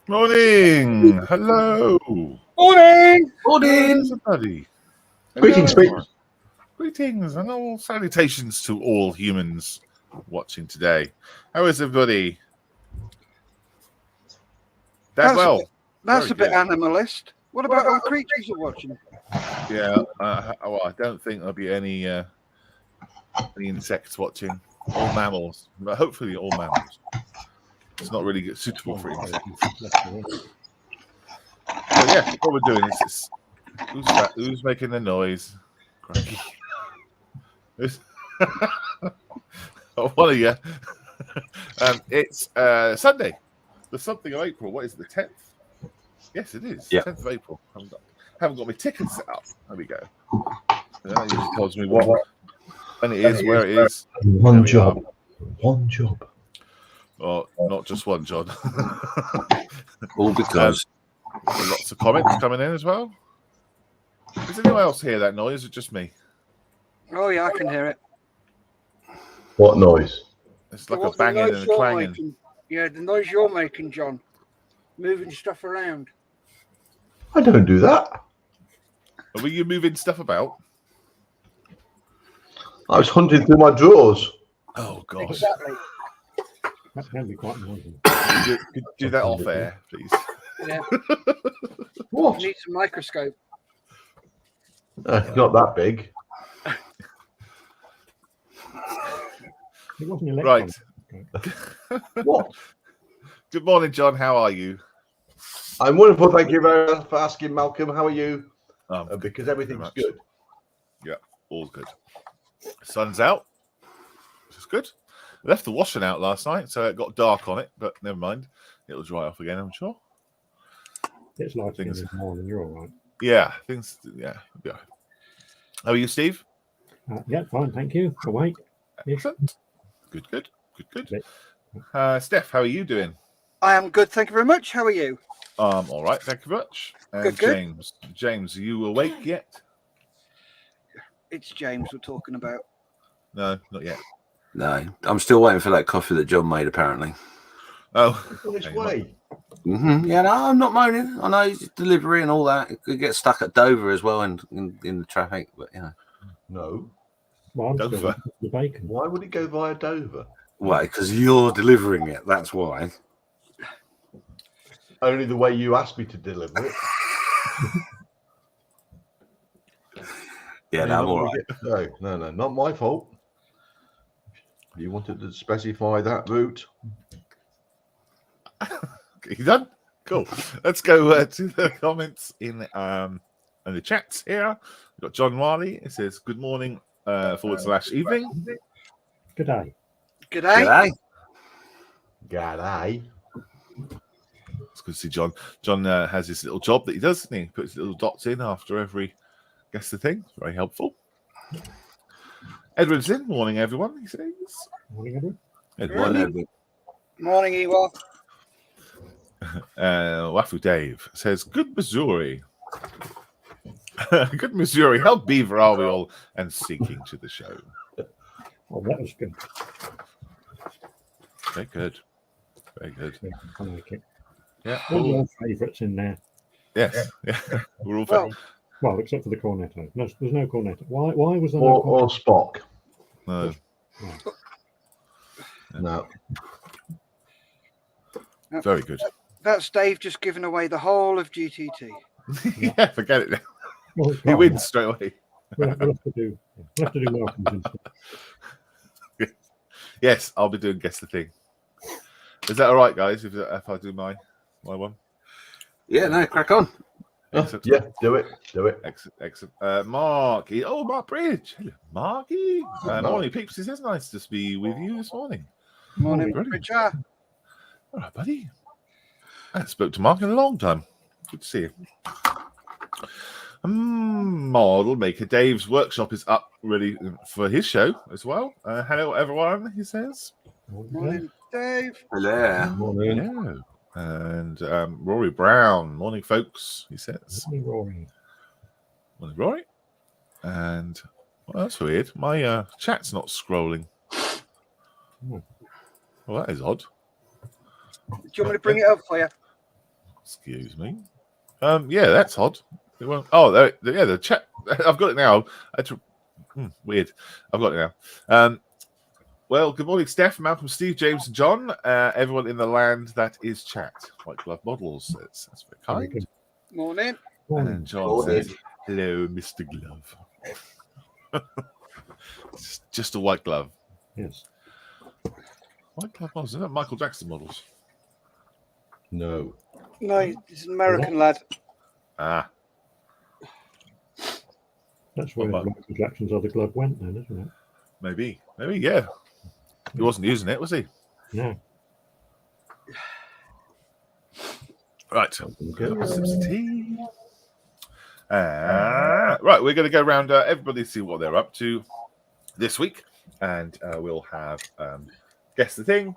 Morning. Hello. Morning. Morning. Everybody. Greetings, Hello. Greetings and all salutations to all humans watching today. How is everybody? That's Very a bit good. animalist. What about all creatures you're watching? Yeah. Well, I don't think there'll be any insects watching. All mammals, but hopefully all mammals. It's not really suitable for insects. So yeah, what we're doing is who's making the noise? Crikey. One of you. It's Sunday, the something of April. What is it, the 10th? Yes, it is. Yeah. 10th of April. Haven't got my ticket set up. There we go. That usually tells me what when it is, where it is. One job. One job. Or not just one, John. All because lots of comments coming in as well. Does anyone else hear that noise, or just me? Oh yeah, I can hear it. what noise? It's like a banging and a clanging. Making. Yeah, the noise you're making, John. Moving stuff around. I don't do that. Were you moving stuff about? I was hunting through my drawers. Oh gosh. Exactly. That can be quite noisy. Could you do that off air, please? Yeah. What? Needs a microscope. Not that big. It wasn't Right. What? Good morning, John. How are you? I'm wonderful. Thank you very much for asking, Malcolm. How are you? Because everything's much. good. Yeah, all's good. Sun's out, which is good. I left the washing out last night, so it got dark on it, but never mind. It'll dry off again, I'm sure. It's like Things- in the morning. You're all right. Yeah. How are you, Steve? Yeah, fine. Thank you. Awake. Excellent. Good. Great. Steph, how are you doing? I am good, thank you very much. How are you? All right, thank you very much. And Good. James, are you awake yet? It's James we're talking about. No, not yet. No, I'm still waiting for that coffee that John made, apparently. Oh, On its okay, way. Yeah, no, I'm not moaning. I know it's delivery and all that. It could get stuck at Dover as well in the traffic, but you know. No. Well, I'm Dover. still the bacon. Why would it go via Dover? Why? Because you're delivering it. That's why. Only the way you asked me to deliver it. Yeah, no, I'm all right. No, not my fault. You wanted to specify that route. You done? Cool. Let's go to the comments in the chats here. We've got John Wiley. It says, good morning /evening. Good day. G'day. G'day. It's good to see John. John has his little job that he does, and he puts little dots in after every guess the thing. Very helpful. Edward's in. Morning, everyone, he says. Morning, Edward. Edward. Morning, Ewa. Wafu Dave says, good Missouri. Good Missouri. How beaver are we all and seeking to the show? Oh, that was good. Very good. Very good. Yeah, I like it. Yeah. All your favourites in there. Yes. Yeah. We're all Well, Well, except for the cornetto. No, there's no cornetto. Why was there no Or Spock. no. No. Very good. that's Dave just giving away the whole of GTT. Yeah, forget it now. Well, it's He fine. wins straight away. We'll have to do welcomes instead. Yes, I'll be doing guess the thing. Is that all right, guys? If I do my one? Yeah, no, crack on. Excellent. Yeah, do it. Excellent. Marky. Oh, Mark Bridge. Hello, Marky. Morning, peeps. It's nice to be with you this morning. Morning, Brilliant. Richard. All right, buddy. I haven't spoke to Mark in a long time. Good to see you. Model Maker Dave's workshop is up really for his show as well. Hello, everyone, he says. Morning, Dave. Hello. Morning. Yeah. And Rory Brown. Morning, folks, he says. Morning, Rory. Morning, Rory. And well, that's weird. My chat's not scrolling. Hmm. Well, that is odd. Do you want me to bring it up for you? Excuse me. Yeah, that's odd. The chat. I've got it now. Weird. I've got it now. Well, good morning, Steph, Malcolm, Steve, James, and John. Everyone in the land that is chat. White Glove Models says that's very kind. Morning. And John says, "Hello, Mr. Glove." just a white glove. Yes. White Glove Models. Isn't that Michael Jackson models? No. No, he's an American lad. Ah. That's where Michael Jackson's other glove went then, isn't it? Maybe, yeah. He wasn't using it, was he? No. Right. Tea. Right, we're going to go around everybody see what they're up to this week, and we'll have guess the thing.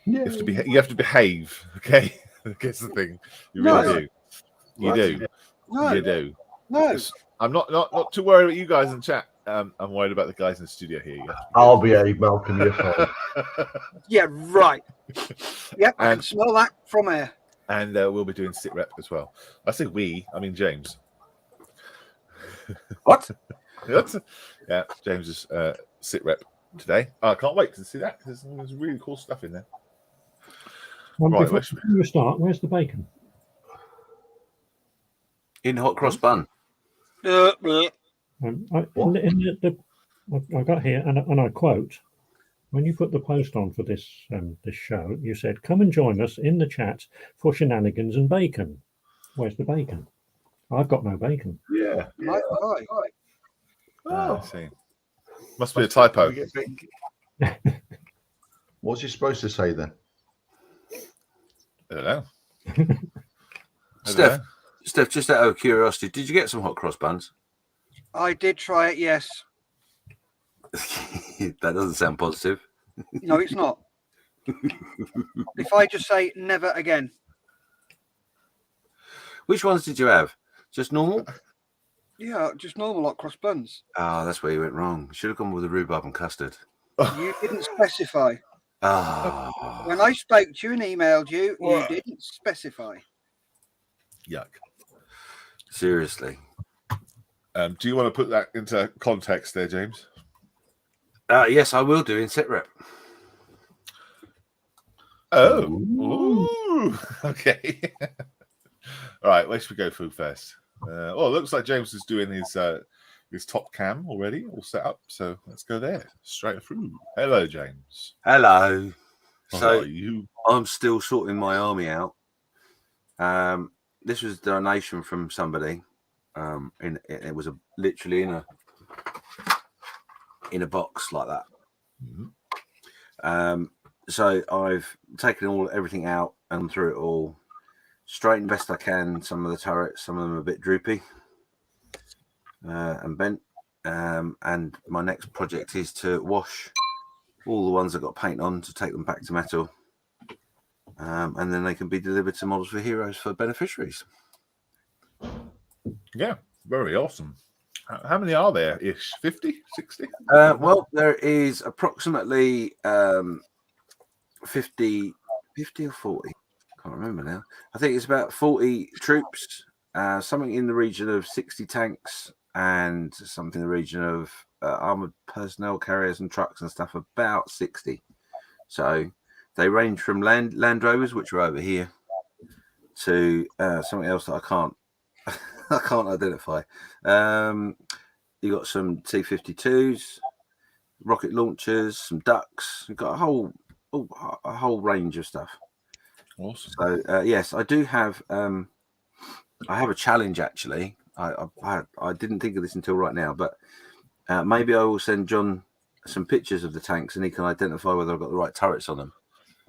You have to behave, okay? Guess the thing. You really do. You do. No. You do. No. I'm not too worried about you guys in chat. I'm worried about the guys in the studio here. I'll behave, Malcolm. You're fine. Yeah, right. Yep, I can smell that from here. And we'll be doing sit rep as well. I say we, I mean James. What? Yeah, James is sit rep today. I can't wait to see that. There's really cool stuff in there. Right, Before you start, where's the bacon? In hot cross bun. I got here, and I quote, when you put the post on for this show, you said, "Come and join us in the chat for shenanigans and bacon." Where's the bacon? I've got no bacon. Yeah. Right. I see. Must be a typo. What's he supposed to say then? I don't know. Steph, just out of curiosity, did you get some hot cross buns? I did try it, yes. That doesn't sound positive. No, it's not. If I just say never again. Which ones did you have? Just normal? Yeah, just normal hot cross buns. Ah, that's where you went wrong. Should have gone with the rhubarb and custard. You didn't specify. Ah. When I spoke to you and emailed you, you didn't specify. Yuck. Seriously. Do you want to put that into context there, James? Yes, I will do in sit rep. Oh. Ooh. Okay. All right, where should we go food first? It looks like James is doing his top cam already, all set up. So let's go there, straight through. Hello, James. Hello. So you? I'm still sorting my army out. This was a donation from somebody. It was literally in a box like that. Mm-hmm. So I've taken everything out and through it all, straightened best I can. Some of the turrets, some of them are a bit droopy and bent. And my next project is to wash all the ones that got paint on to take them back to metal. And then they can be delivered to Models for Heroes for beneficiaries. Yeah, very awesome. How many are there ish? 50, 60? Well, there is approximately 50 or 40. Can't remember now. I think it's about 40 troops, something in the region of 60 tanks, and something in the region of armored personnel carriers and trucks and stuff, about 60. So they range from Land Rovers, which are over here, to something else that I can't identify. You got some T-52s, rocket launchers, some ducks. You've got a whole range of stuff. Awesome. So yes, I do have. I have a challenge actually. I didn't think of this until right now, but maybe I will send John some pictures of the tanks, and he can identify whether I've got the right turrets on them.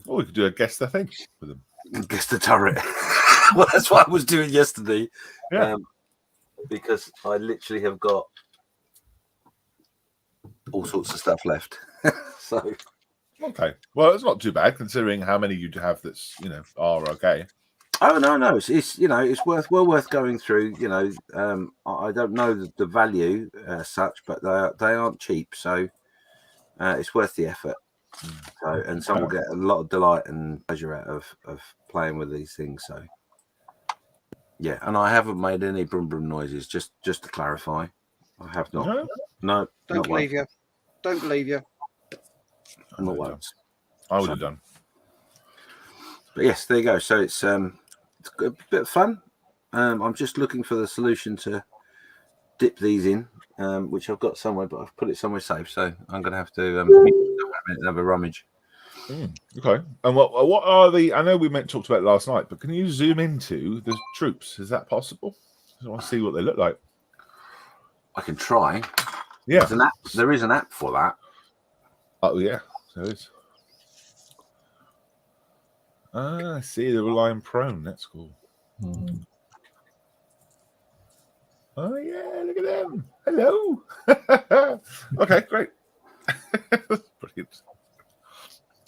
Or we could do a guess the thing with them. Guess the turret. Well, that's what I was doing yesterday. Yeah. Because I literally have got all sorts of stuff left. So okay, well, it's not too bad considering how many you have that's are okay. Oh no, it's worth going through. I don't know the value such, but they aren't cheap, so it's worth the effort. So, and some will get a lot of delight and pleasure out of playing with these things. So, yeah, and I haven't made any brum brum noises. Just to clarify, I have not. No, Don't believe you. Don't believe you. Not once. I would have done. But yes, there you go. So it's a bit of fun. I'm just looking for the solution to dip these in, which I've got somewhere, but I've put it somewhere safe. So I'm going to have to have a rummage. Okay. And what are the? I know we talked about it last night, but can you zoom into the troops? Is that possible? I want to see what they look like. I can try. Yeah. There's an app. There is an app for that. Oh yeah, there is. I see. They're lying prone. That's cool. Oh yeah, look at them. Hello. Okay, great. Brilliant.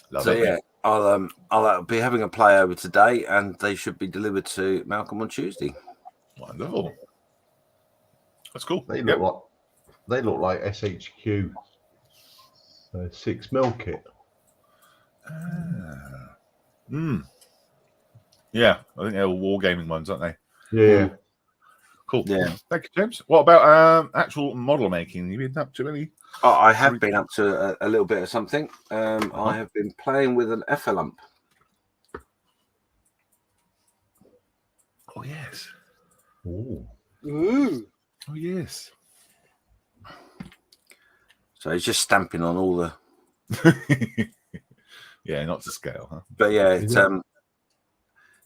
Love So it. yeah, I'll be having a play over today, and they should be delivered to Malcolm on Tuesday. Wonderful. That's cool. They look like SHQ 6mm kit. Yeah, I think they're all wargaming ones, aren't they? Yeah. Cool. Yeah. Thank you, James. What about actual model making? You been up to any? Oh, I have been up to a little bit of something. I have been playing with an effalump. Oh yes. Ooh. Oh yes. So he's just stamping on all the. Yeah, not to scale, huh? But yeah,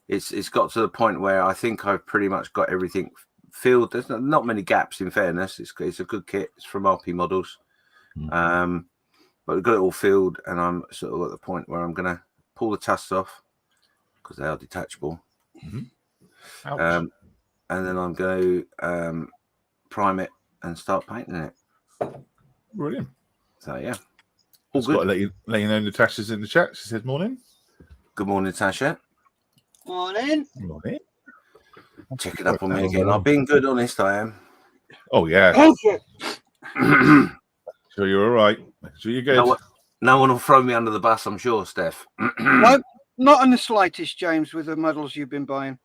it's got to the point where I think I've pretty much got everything filled. There's not many gaps, in fairness. It's a good kit. It's from RP Models. But we've got it all filled, and I'm sort of at the point where I'm going to pull the tusks off because they are detachable. And then I'm going to prime it and start painting it. Brilliant. So yeah, I've got to let you know Natasha's in the chat. She said morning. Good morning, Tasha. Morning. Morning. Checking up on me again. I've been good, honest, I am. Oh yeah. Perfect. Sure you're all right. Make sure you're good. No one will throw me under the bus, I'm sure, Steph. No, not in the slightest, James, with the models you've been buying.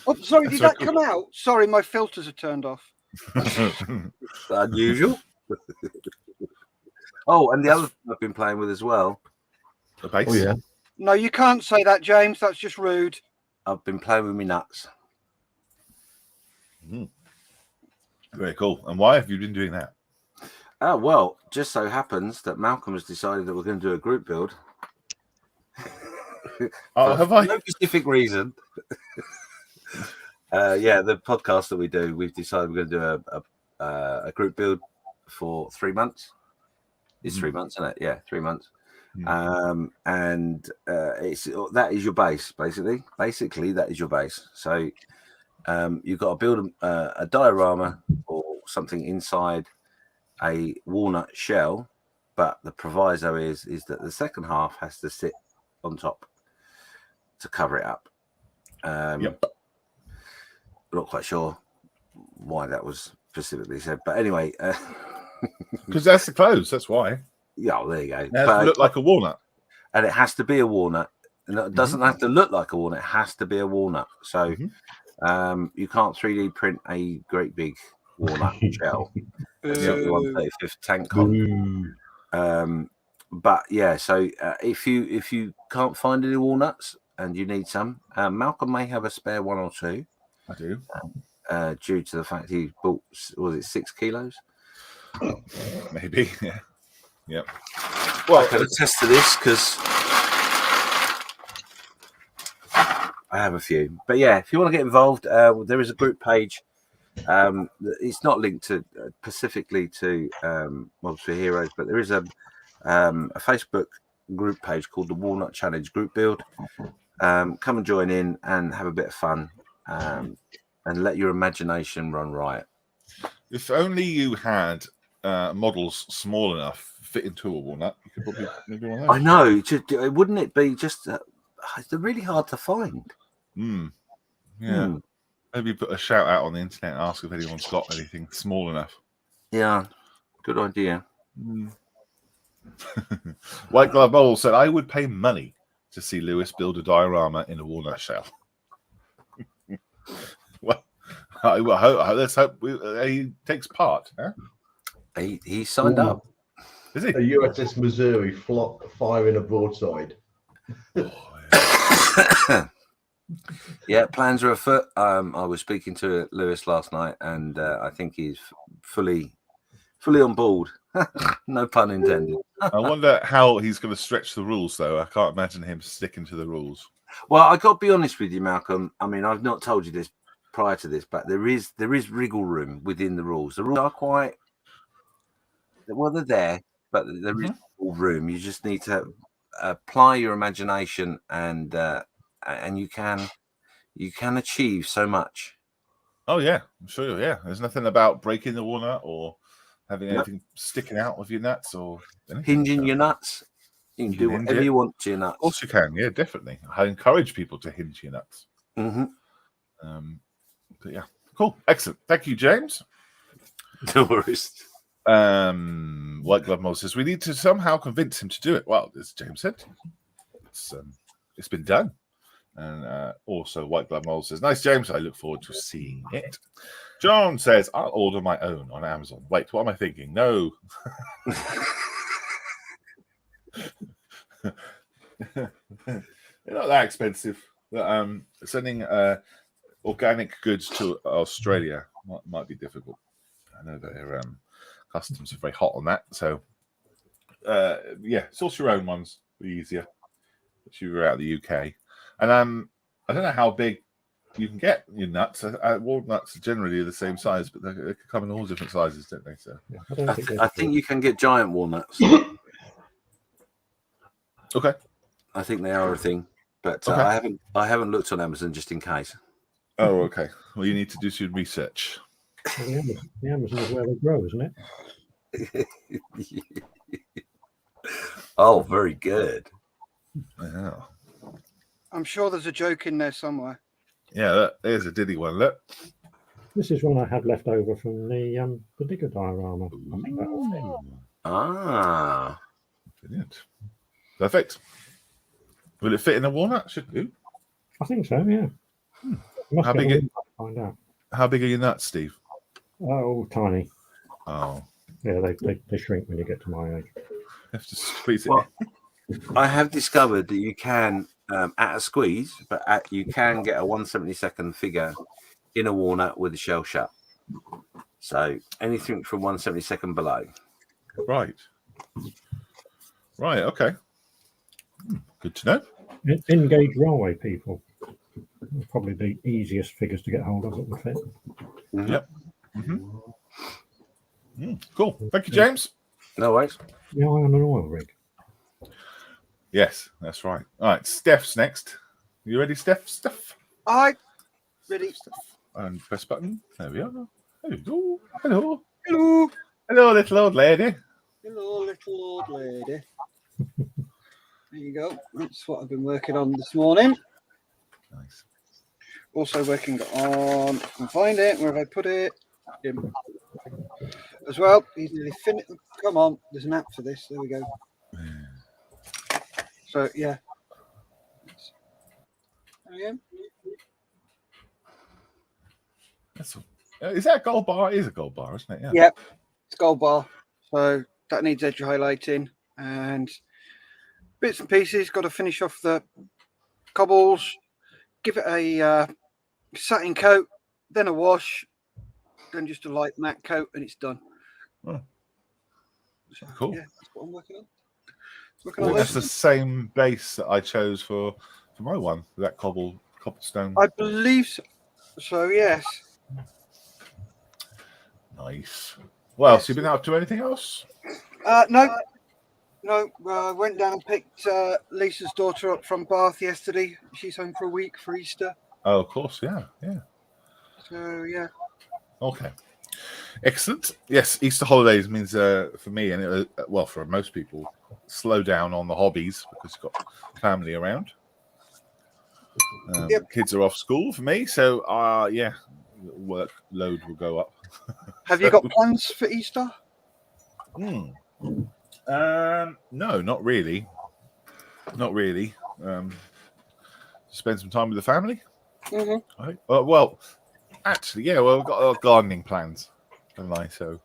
Oh, sorry, did that come out? Sorry, my filters are turned off. Unusual. Oh, and the other thing I've been playing with as well. The base. Oh yeah. No, you can't say that, James. That's just rude. I've been playing with me nuts. Very cool. And why have you been doing that? Oh, well, just so happens that Malcolm has decided that we're going to do a group build. Oh, have I? No specific reason. Yeah, the podcast that we do, we've decided we're going to do a group build for 3 months. It's 3 months, isn't it? Yeah, 3 months. And it's that is your base, basically. Basically, that is your base. So you've got to build a diorama or something inside a walnut shell, but the proviso is that the second half has to sit on top to cover it up. Not quite sure why that was specifically said, but anyway, Because that's the clothes. That's why. yeah, well, there you go. It has to look like a walnut. And it has to be a walnut. And it doesn't have to look like a walnut. It has to be a walnut. So you can't 3D print a great big walnut shell. That's the 135th tank con. But yeah, so if you can't find any walnuts and you need some, Malcolm may have a spare 1 or 2. I do. Due to the fact he bought, was it 6 kilos? Maybe. Yeah. Yep. Well, I can attest to this because I have a few. But yeah, if you want to get involved, there is a group page. It's not linked to specifically to Mobs for Heroes, but there is a Facebook group page called the Walnut Challenge Group Build. Come and join in and have a bit of fun, and let your imagination run riot. If only you had models small enough fit into a walnut, you could probably do one of those. I know. Wouldn't it be just? They're really hard to find. Yeah. Maybe put a shout out on the internet and ask if anyone's got anything small enough. Yeah. Good idea. White Glove Mole said, I would pay money to see Lewis build a diorama in a walnut shell. Well, let's hope he takes part. Huh? He signed up. Is he? A USS Missouri firing a broadside. Yeah, plans are afoot. I was speaking to Lewis last night, and I think he's fully on board. No pun intended. I wonder how he's going to stretch the rules, though. I can't imagine him sticking to the rules. Well, I got to be honest with you, Malcolm. I mean, I've not told you this prior to this, but there is wriggle room within the rules. The rules are quite well, they're there, but there is wriggle room. You just need to apply your imagination, and you can achieve so much. Oh yeah, I'm sure. Yeah, there's nothing about breaking the walnut or having anything sticking out of your nuts or anything. Hinging your nuts. You can do whatever you want to your nuts. Of course you can. Yeah, definitely. I encourage people to hinge your nuts. But yeah, cool, excellent. Thank you, James. No worries. White Glove Mole says we need to somehow convince him to do it. Well, as James said, it's been done. And also, White Glove Mole says, nice, James. I look forward to seeing it. John says, I'll order my own on Amazon. Wait, what am I thinking? No. They're not that expensive. But, sending organic goods to Australia might be difficult. I know their customs are very hot on that. So, yeah, source your own ones. Be easier. If you're out of the UK. And I don't know how big you can get your nuts. Walnuts are generally the same size, but they can come in all different sizes, don't they? So I think you can get giant walnuts. Okay. I think they are a thing, but Okay. I haven't looked on Amazon just in case. Oh, okay. Well, you need to do some research. Well, the Amazon is where they grow, isn't it? Oh, very good. Yeah. I'm sure there's a joke in there somewhere. Yeah, there's a diddy one. Look. This is one I had left over from the digger diorama. I think that was it. Ah, Brilliant. Perfect. Will it fit in a walnut? Should do. I think so, yeah. Must How get big a walnut to find out. How big are your nuts, Steve? Oh, tiny. Oh, Yeah, they shrink when you get to my age. you have to squeeze it. Well, I have discovered that you can, at a squeeze, but you can get a 1/72 figure in a walnut with the shell shut. So anything from 1/72 below. Right. Right. Okay. Good to know. Engage railway people. Probably the easiest figures to get hold of that would fit. Yep. Cool. Thank you, James. No worries. Yeah, I am an oil rig. Yes, that's right. All right, Steph's next. You ready, Steph? I ready. And press button. There we are. There we go. Hello. Hello. Hello, little old lady. Hello, little old lady. There you go. That's what I've been working on this morning. Nice. Also working on, I can find it, where have I put it? As well, he's nearly finished. Come on, there's an app for this. There we go. So, yeah. There we go. Is that a gold bar? It is a gold bar, isn't it? Yeah. Yep, it's gold bar. So that needs edge highlighting and bits and pieces. Got to finish off the cobbles, give it a satin coat, then a wash, then just a light matte coat, and it's done. Oh. So, Cool. Yeah, that's what I'm working on. That's the same base that I chose for my one, that cobblestone. I believe so. So, yes. Nice. What else? You been up to anything else? No. I went down and picked Lisa's daughter up from Bath yesterday. She's home for a week for Easter. Oh, of course. Yeah. So, yeah. Okay. Excellent. Yes, Easter holidays means for me and for most people, slow down on the hobbies because you've got family around. Yep. Kids are off school for me, so workload will go up. Have you got plans for Easter? No, not really. Not really. Spend some time with the family. Mm-hmm. Right. Well, actually, yeah. Well, we've got our gardening plans, haven't I? So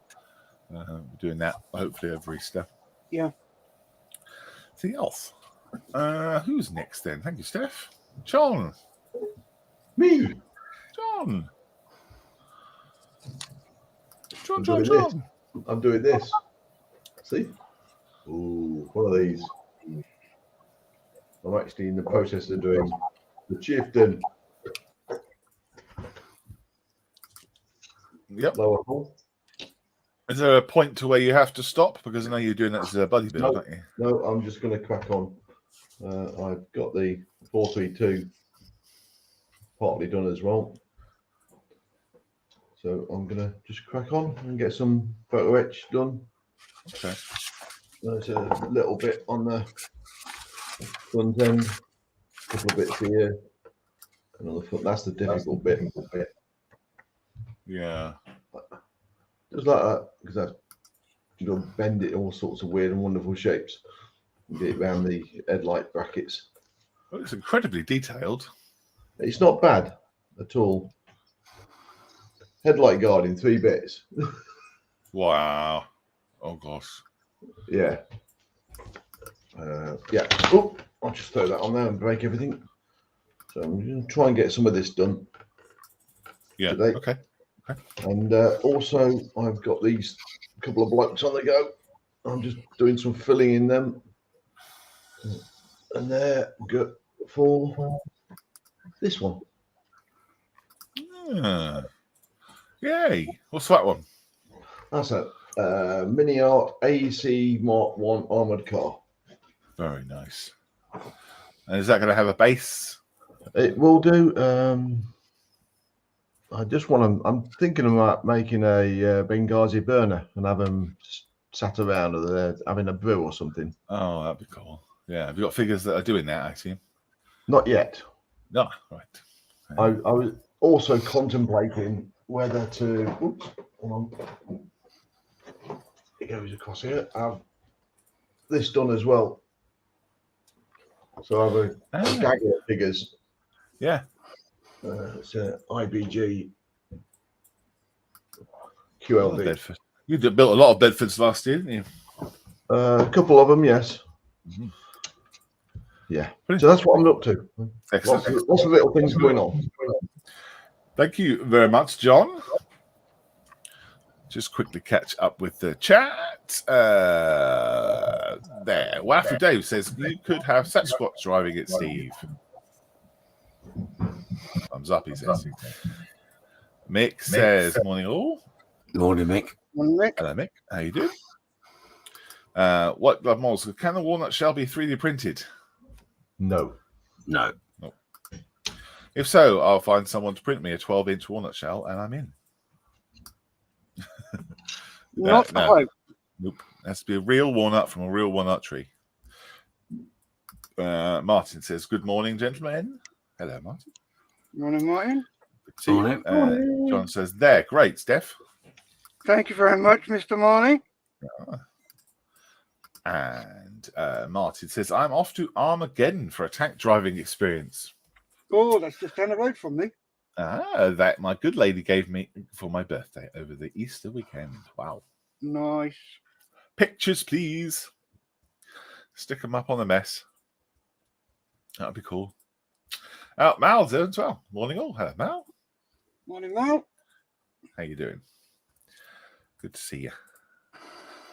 we're doing that hopefully over Easter. Yeah. Anything else? Who's next then? Thank you, Steph. John. Me. John. I'm doing this. I'm doing this. See? Ooh, one of these. I'm actually in the process of doing the chieftain. Yep. Lower hull. Is there a point to where you have to stop? Because I know you're doing that as a buddy build, aren't you? No, I'm just going to crack on. I've got the 432 partly done as well. So I'm going to just crack on and get some photo etch done. Okay. There's a little bit on the front end, a couple of bits here, and on the front. That's the difficult bit. Yeah. Just like that, because you'll bend it all sorts of weird and wonderful shapes. And get it around the headlight brackets. Well, it's incredibly detailed. It's not bad at all. Headlight guard in 3 bits. Wow. Oh gosh. Yeah. Yeah. Oh, I'll just throw that on there and break everything. So I'm going to try and get some of this done. Yeah. Today. Okay. And also, I've got these couple of blokes on the go. I'm just doing some filling in them. And they're good for this one. Yay. What's that one? That's a Mini Art AEC Mark 1 armoured car. Very nice. And is that going to have a base? It will do. I just want to. I'm thinking about making a Benghazi burner and have them sat around or they're having a brew or something. Oh, that'd be cool. Yeah. Have you got figures that are doing that, actually? Not yet. No. Right. I was also contemplating whether to. Oops, hold on. It goes across here. Have this done as well. So I have a gaggle of figures. Yeah. It's a IBG QLD. You built a lot of Bedfords last year, didn't you? A couple of them, yes. Mm-hmm. Yeah. So that's what I'm up to. Excellent. Lots of little things going on. Thank you very much, John. Just quickly catch up with the chat. There. Waffle Dave says you could have Sasquatch driving it, Steve. Thumbs up, he says. Mick says, morning all. Morning, Mick. Morning, Mick. Hello, Mick. How you doing? What blood models? Can the walnut shell be 3D printed? No. If so, I'll find someone to print me a 12-inch walnut shell, and I'm in. Not no. Nope. It has to be a real walnut from a real walnut tree. Martin says, good morning, gentlemen. Hello, Martin. Morning, Martin. Good to see you. John says, there. Great, Steph. Thank you very much, Mr. Marley. And Martin says, I'm off to Armageddon for a tank driving experience. Oh, that's just down the road from me. That my good lady gave me for my birthday over the Easter weekend. Wow. Nice. Pictures, please. Stick them up on the mess. That'd be cool. Mal's there as well. Morning all. Hello, Mal. Morning, Mal. How you doing? Good to see you.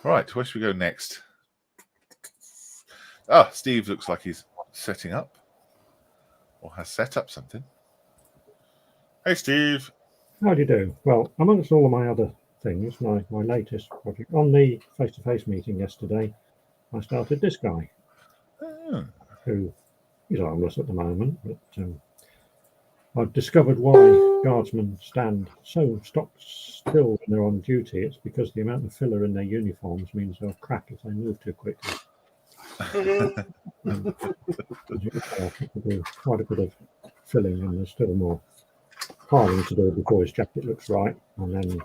Right, where should we go next? Steve looks like he's setting up. Or has set up something. Hey, Steve. How do you do? Well, amongst all of my other things, my latest project, on the face-to-face meeting yesterday, I started this guy, who is armless at the moment, but I've discovered why guardsmen stand so stock still when they're on duty. It's because the amount of filler in their uniforms means they'll crack if they move too quickly. Quite a bit of filling, and there's still more piling to do before his jacket looks right, and then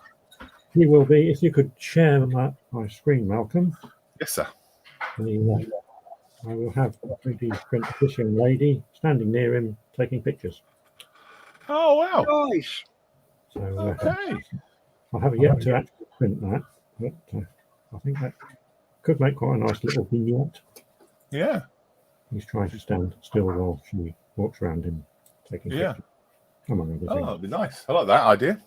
he will be. If you could share my screen, Malcolm, Yes, sir. I will have a 3D print of this young lady standing near him taking pictures. Oh, wow. Nice. So Okay. I haven't yet to actually print that, but I think that could make quite a nice little vignette. Yeah. He's trying to stand still while she walks around him taking Yeah. pictures. Among other Oh, things. that'd be nice. I like that idea.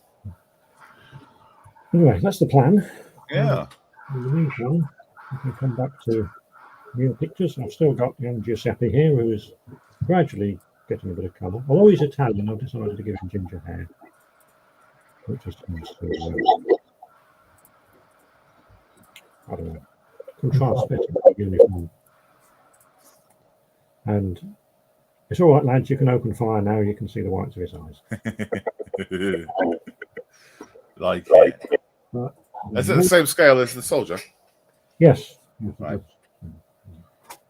Anyway, that's the plan. Yeah. In the meantime, we can come back to real pictures. I've still got young Giuseppe here, who is gradually getting a bit of colour. Although he's Italian, I've decided to give him ginger hair. It just tends to, I don't know, contrast better with the uniform. And it's all right, lads, you can open fire now, you can see the whites of his eyes. Like it. But, Is it the same scale as the soldier? yes. Right.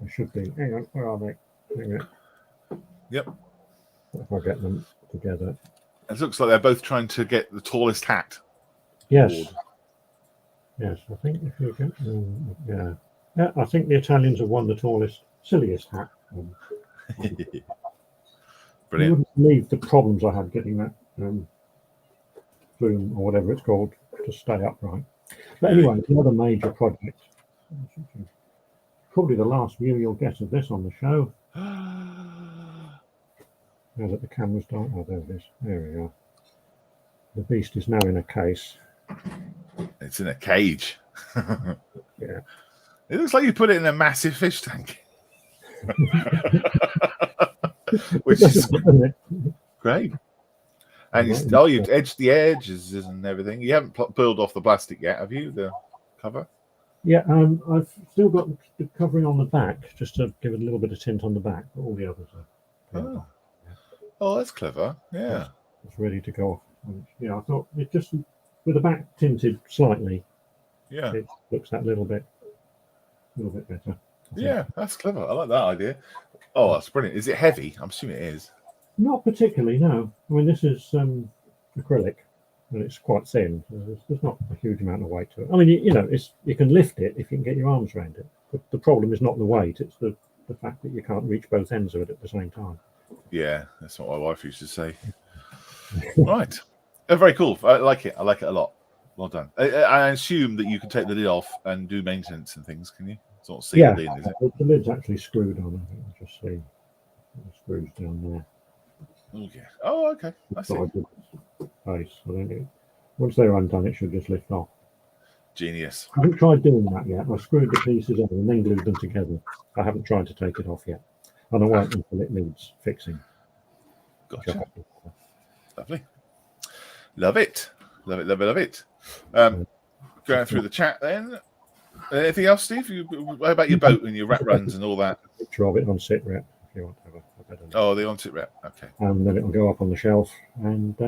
They should be. Hang on, where are they? Hang on. Yep. If I get them together. It looks like they're both trying to get the tallest hat. Yes. Award. Yes, I think if you get yeah, I think the Italians have won the tallest, silliest hat. You Brilliant. wouldn't believe the problems I had getting that plume or whatever it's called to stay upright. But anyway, the other major project, probably the last view you'll get of this on the show. Now that the camera's dark, oh, there it is. There we are. The beast is now in a case. It's in a cage. Yeah. It looks like you put it in a massive fish tank. Which is great. And you've edged the edges and everything. You haven't peeled off the plastic yet, have you? The cover? Yeah, I've still got the covering on the back, just to give it a little bit of tint on the back, but all the others are peeled off. Oh, that's clever. Yeah. It's ready to go. And, I thought it just, with the back tinted slightly, Yeah. it looks that little bit better. Yeah, that's clever. I like that idea. Oh, that's brilliant. Is it heavy? I'm assuming it is. Not particularly, no. I mean, this is acrylic, and it's quite thin. So there's not a huge amount of weight to it. I mean, you can lift it if you can get your arms around it. But the problem is not the weight; it's the fact that you can't reach both ends of it at the same time. Yeah, that's what my wife used to say. Right. Very cool. I like it. I like it a lot. Well done. I assume that you can take the lid off and do maintenance and things, can you? It's not sealed in, is it? The lid's actually screwed on. I think you just see the screws down there. Okay. Oh, okay. I see. Once they're undone, it should just lift off. Genius. I haven't tried doing that yet. I screwed the pieces on and then glued them together. I haven't tried to take it off yet. And I won't until it needs fixing. Gotcha. Lovely. Love it. Love it, love it, love it. Going through the chat then. Anything else, Steve? What about your boat and your rat runs and all that? Picture of it on sit rep if you want to have a better look. Oh, the on-tip rep. Okay. And then it'll go up on the shelf and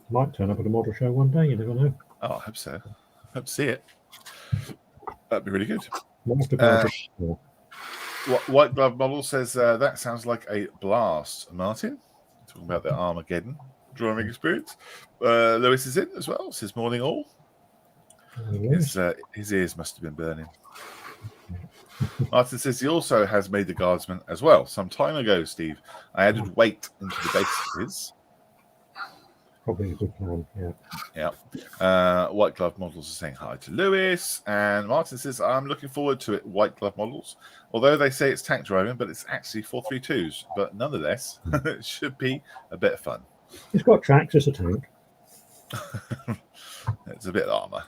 might turn up at a model show one day, you never know. Oh, I hope so. Hope to see it. That'd be really good. White Glove Model says that sounds like a blast. Martin, talking about the Armageddon drawing experience. Lewis is in as well. Says morning all. His ears must have been burning. Martin says he also has made the Guardsman as well. Some time ago, Steve, I added weight into the base of his. Probably a good plan, yeah. Yeah. White Glove Models are saying hi to Lewis. And Martin says, I'm looking forward to it, White Glove Models. Although they say it's tank driving, but it's actually 432s. But nonetheless, it should be a bit of fun. It's got tracks, it's a tank. It's a bit of armour.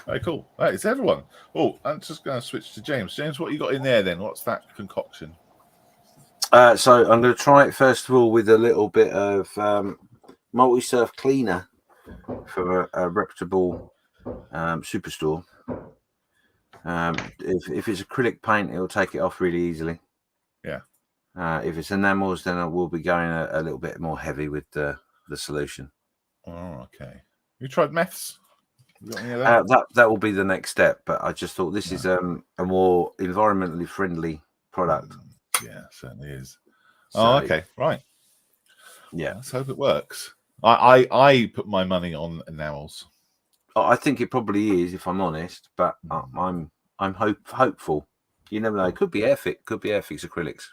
Very cool. Right, it's everyone. Oh, I'm just going to switch to James. James, what you got in there then? What's that concoction? So I'm going to try it first of all with a little bit of multi-surf cleaner for a reputable superstore. If it's acrylic paint, it'll take it off really easily. Yeah. If it's enamels, then I will be going a little bit more heavy with the solution. Oh, okay. You tried meths? You got any of that? That will be the next step. But I just thought this is a more environmentally friendly product. Yeah, certainly is. So, oh, okay. Right. Yeah. Let's hope it works. I put my money on enamels. I think it probably is, if I'm honest, but I'm hopeful. You never know. It could be Airfix. Could be Airfix acrylics.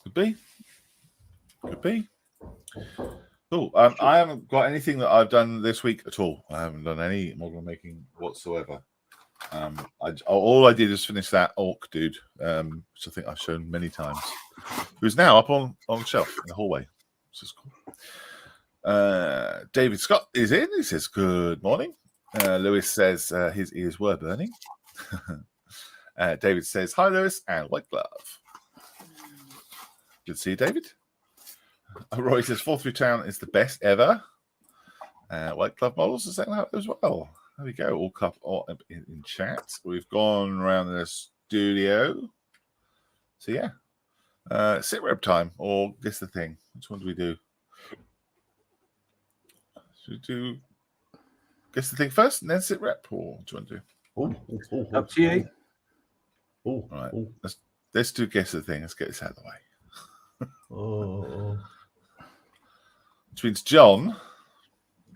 Could be. Could be. Cool. I haven't got anything that I've done this week at all. I haven't done any model making whatsoever. All I did is finish that orc dude, which I think I've shown many times. Who's now up on the shelf in the hallway. Which is cool. David Scott is in. He says, "Good morning." Lewis says his ears were burning. David says, "Hi, Lewis," and white glove. Good to see you, David. Roy says, "Fall Through Town is the best ever." White glove models are saying that as well. There we go. All in chat. We've gone around the studio. So yeah, sit rep time or guess the thing. Which one do we do? Should we do guess the thing first and then sit rep, or do you want to do? Up to you. All right. Let's do guess the thing. Let's get this out of the way. Which means John.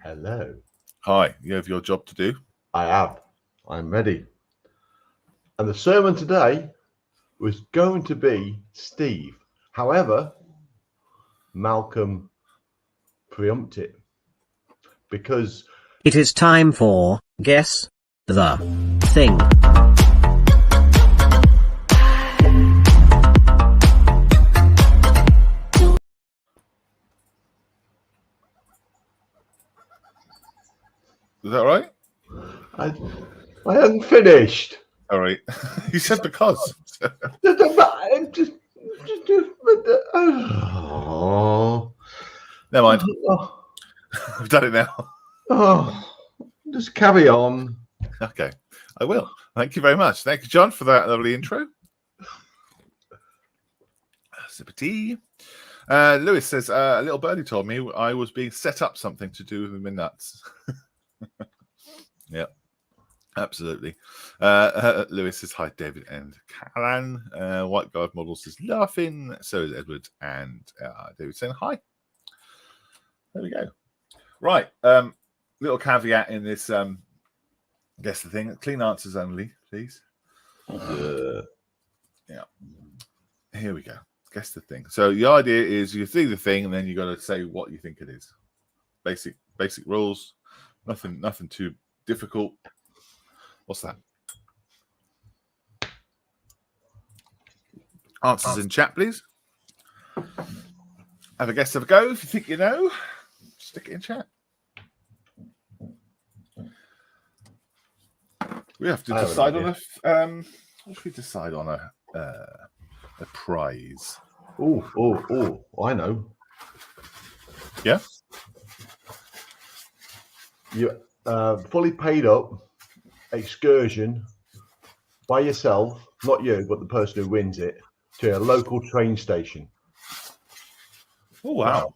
Hello. Hi. You have your job to do. I have. I'm ready. And the sermon today was going to be Steve. However, Malcolm preempted it because it is time for Guess the Thing. Is that right? I hadn't finished. All right. You said because. Never mind. I've done it now. Just carry on. Okay, I will. Thank you very much. Thank you, John, for that lovely intro. Sip of tea. Lewis says, a little birdie told me I was being set up something to do with my nuts. Yeah, absolutely. Lewis says, "Hi, David and Callan." White Guard Models is laughing. So is Edward. And David saying hi. There we go. Right. Little caveat in this guess the thing. Clean answers only, please. Yeah. Here we go. Guess the thing. So the idea is you see the thing and then you got to say what you think it is. Basic rules. Nothing too difficult. What's that? Answers in chat, please. Have a guess, have a go. If you think you know, stick it in chat. We have to decide on what should we decide on a prize? Oh, I know. Yeah. You fully paid up excursion by yourself, not you, but the person who wins it, to a local train station. Oh wow,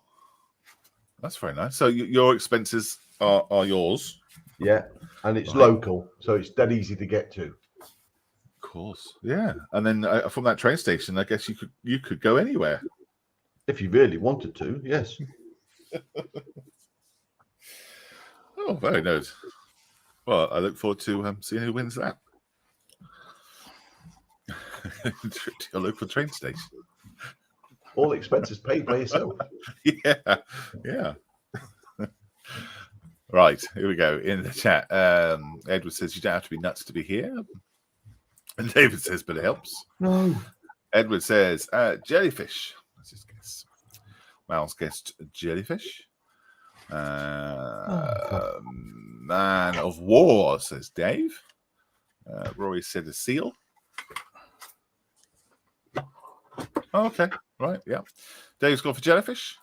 that's very nice. So your expenses are yours. Yeah, and it's local, so it's dead easy to get to. Of course, yeah. And then from that train station, I guess you could go anywhere if you really wanted to. Yes. Oh, very nice. Well, I look forward to seeing who wins that. To your local train station. All expenses paid by yourself. Yeah. Right, here we go. In the chat, Edward says you don't have to be nuts to be here. And David says, but it helps. No. Edward says, jellyfish. Let's just guess. Mal's guessed jellyfish. Man of War, says Dave. Rory said a seal. Oh, okay, right, yeah. Dave's gone for jellyfish.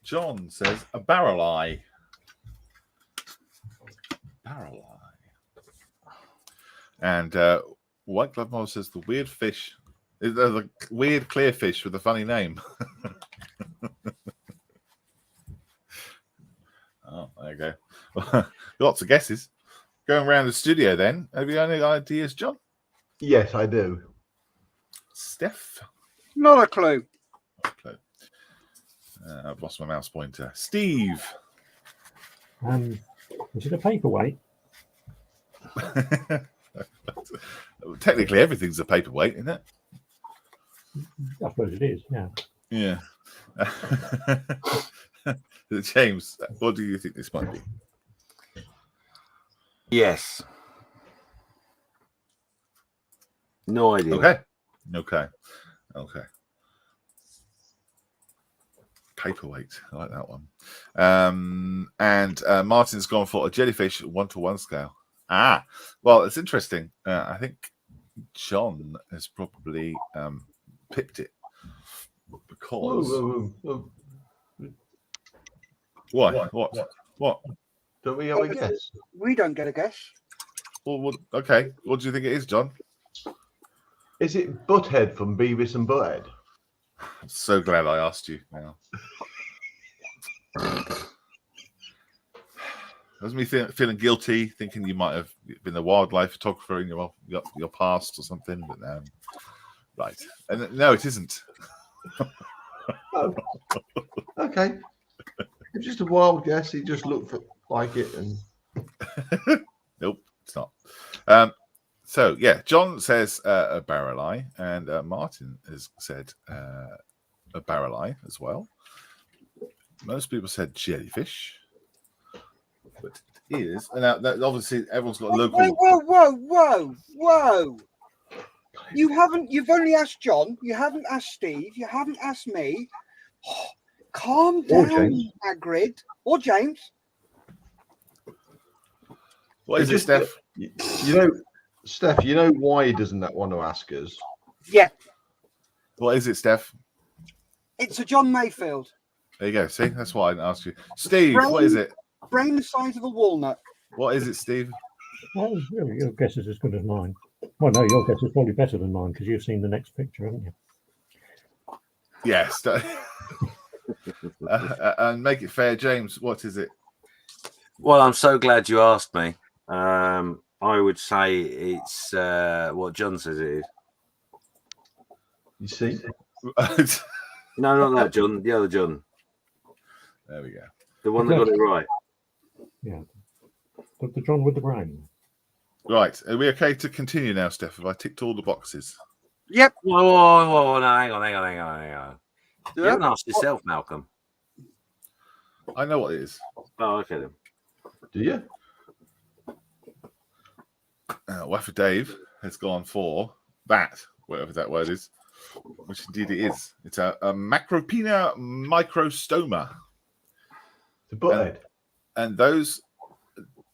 John says a barrel eye. Barrel eye. And White Glove Model says the weird fish. The weird clear fish with a funny name. Oh, there you go. Lots of guesses. Going around the studio then. Have you any ideas, John? Yes, I do. Steph? Not a clue. I've lost my mouse pointer. Steve. Is it a paperweight? Technically, everything's a paperweight, isn't it? I suppose it is. Yeah. Yeah. James, what do you think this might be? Yes. No idea. Okay. Paperweight. I like that one. And Martin's gone for a jellyfish 1-to-1 scale. Well, it's interesting. I think John has probably picked it because. Whoa. What? Don't we have a guess? We don't get a guess. Well, okay. What do you think it is, John? Is it Butthead from Beavis and Butthead? I'm so glad I asked you now. That's me feeling guilty, thinking you might have been a wildlife photographer in your past or something. But right, and no, it isn't. Oh. Okay, it's just a wild guess. He just looked like it, and nope, it's not. So yeah, John says a barrel eye, and Martin has said a barrel eye as well. Most people said jellyfish, but it is. And now, obviously, everyone's got a local. Whoa! You've only asked John. You haven't asked Steve. You haven't asked me. Calm down, Hagrid or James. What is it, Steph? You know, Steph. You know why he doesn't want to ask us? Yeah, What is it, Steph? it's a John Mayfield. There you go. See, that's why I didn't ask you. Steve, what is it? Brain the size of a walnut. What is it, Steve? Well, your guess is as good as mine. Well, no, your guess is probably better than mine because you've seen the next picture, haven't you? Yes. And make it fair, James. What is it? Well, I'm so glad you asked me. I would say it's what John says it is. You see? No, not that John. The other John. There we go. The one that got it right. Yeah. The John with the brain. Right. Are we okay to continue now, Steph? Have I ticked all the boxes? Yep. Whoa, no, hang on. You haven't asked yourself, Malcolm. I know what it is. Oh, okay then. Do you? Waffer Dave has gone for that, whatever that word is, which indeed it is. It's a Macropina microstoma. The butthead. And those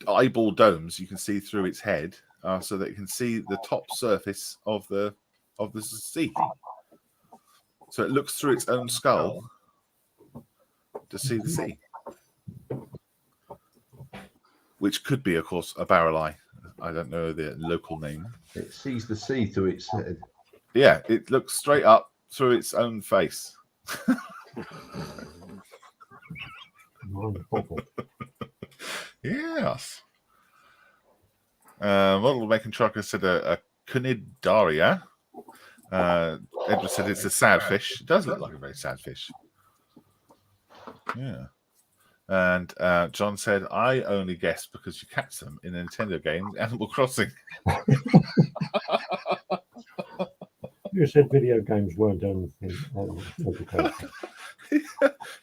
eyeball domes you can see through its head, so that you can see the top surface of the sea. So it looks through its own skull to see the sea, which could be, of course, a barrel eye. I don't know the local name. It sees the sea through its head. Yeah, it looks straight up through its own face. Yes. Model making trucker said a conidaria. Edward said it's a sad fish. It does look like a very sad fish. Yeah. And John said, I only guess because you catch them in a Nintendo game, Animal Crossing. You said video games weren't done in education.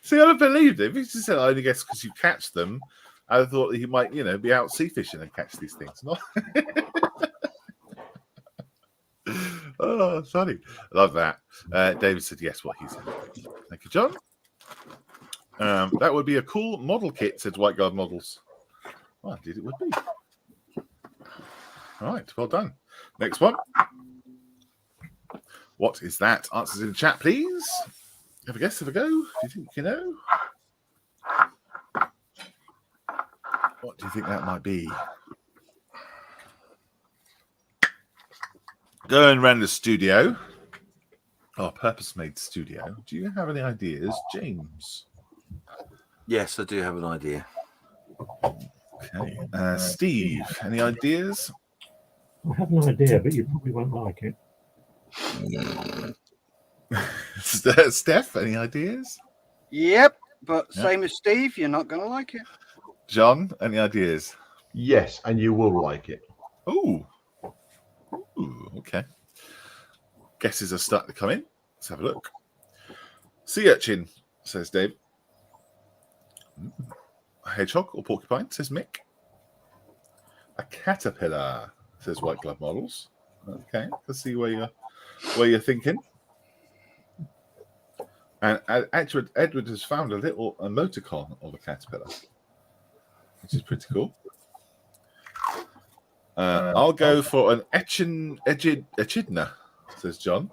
See, I don't believe it. If he just said, I only guess because you catch them, I thought that he might, be out sea fishing and catch these things. No? Oh, funny. Love that. David said, yes, what he said. Thank you, John. That would be a cool model kit, said White Guard Models. Well, indeed it would be. All right, well done. Next one. What is that? Answers in the chat, please. Have a guess, have a go. If you think you know. What do you think that might be? Going around the studio. Oh, purpose-made studio. Do you have any ideas, James? Yes, I do have an idea. Okay. Steve, any ideas? I have an idea, but you probably won't like it. Steph, any ideas? Yep, but Yeah. same as Steve, you're not going to like it. John, any ideas? Yes, and you will like it. Ooh. Ooh, okay. Guesses are starting to come in. Let's have a look. Sea urchin, says Dave. A hedgehog or porcupine, says Mick. A caterpillar, says White Glove Models. Okay, let's see where you're thinking. And Edward has found a little emoticon of a caterpillar, which is pretty cool. I'll go for an echidna, says John.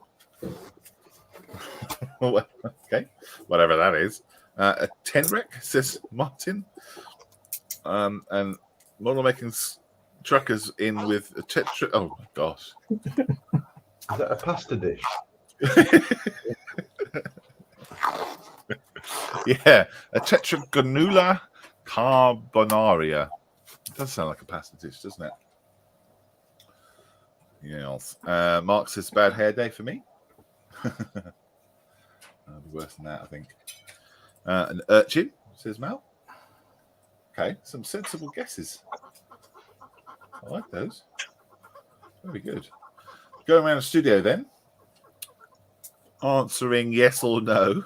Okay, whatever that is. A tenrec, says Martin. And model making truckers in with a tetra. Oh my gosh. Is that a pasta dish? Yeah, a tetragonula carbonaria. It does sound like a pasta dish, doesn't it? Yes. Mark says bad hair day for me. That'll be worse than that, I think. An urchin, says Mal. Okay, some sensible guesses. I like those. Very good. Going around the studio then. Answering yes or no.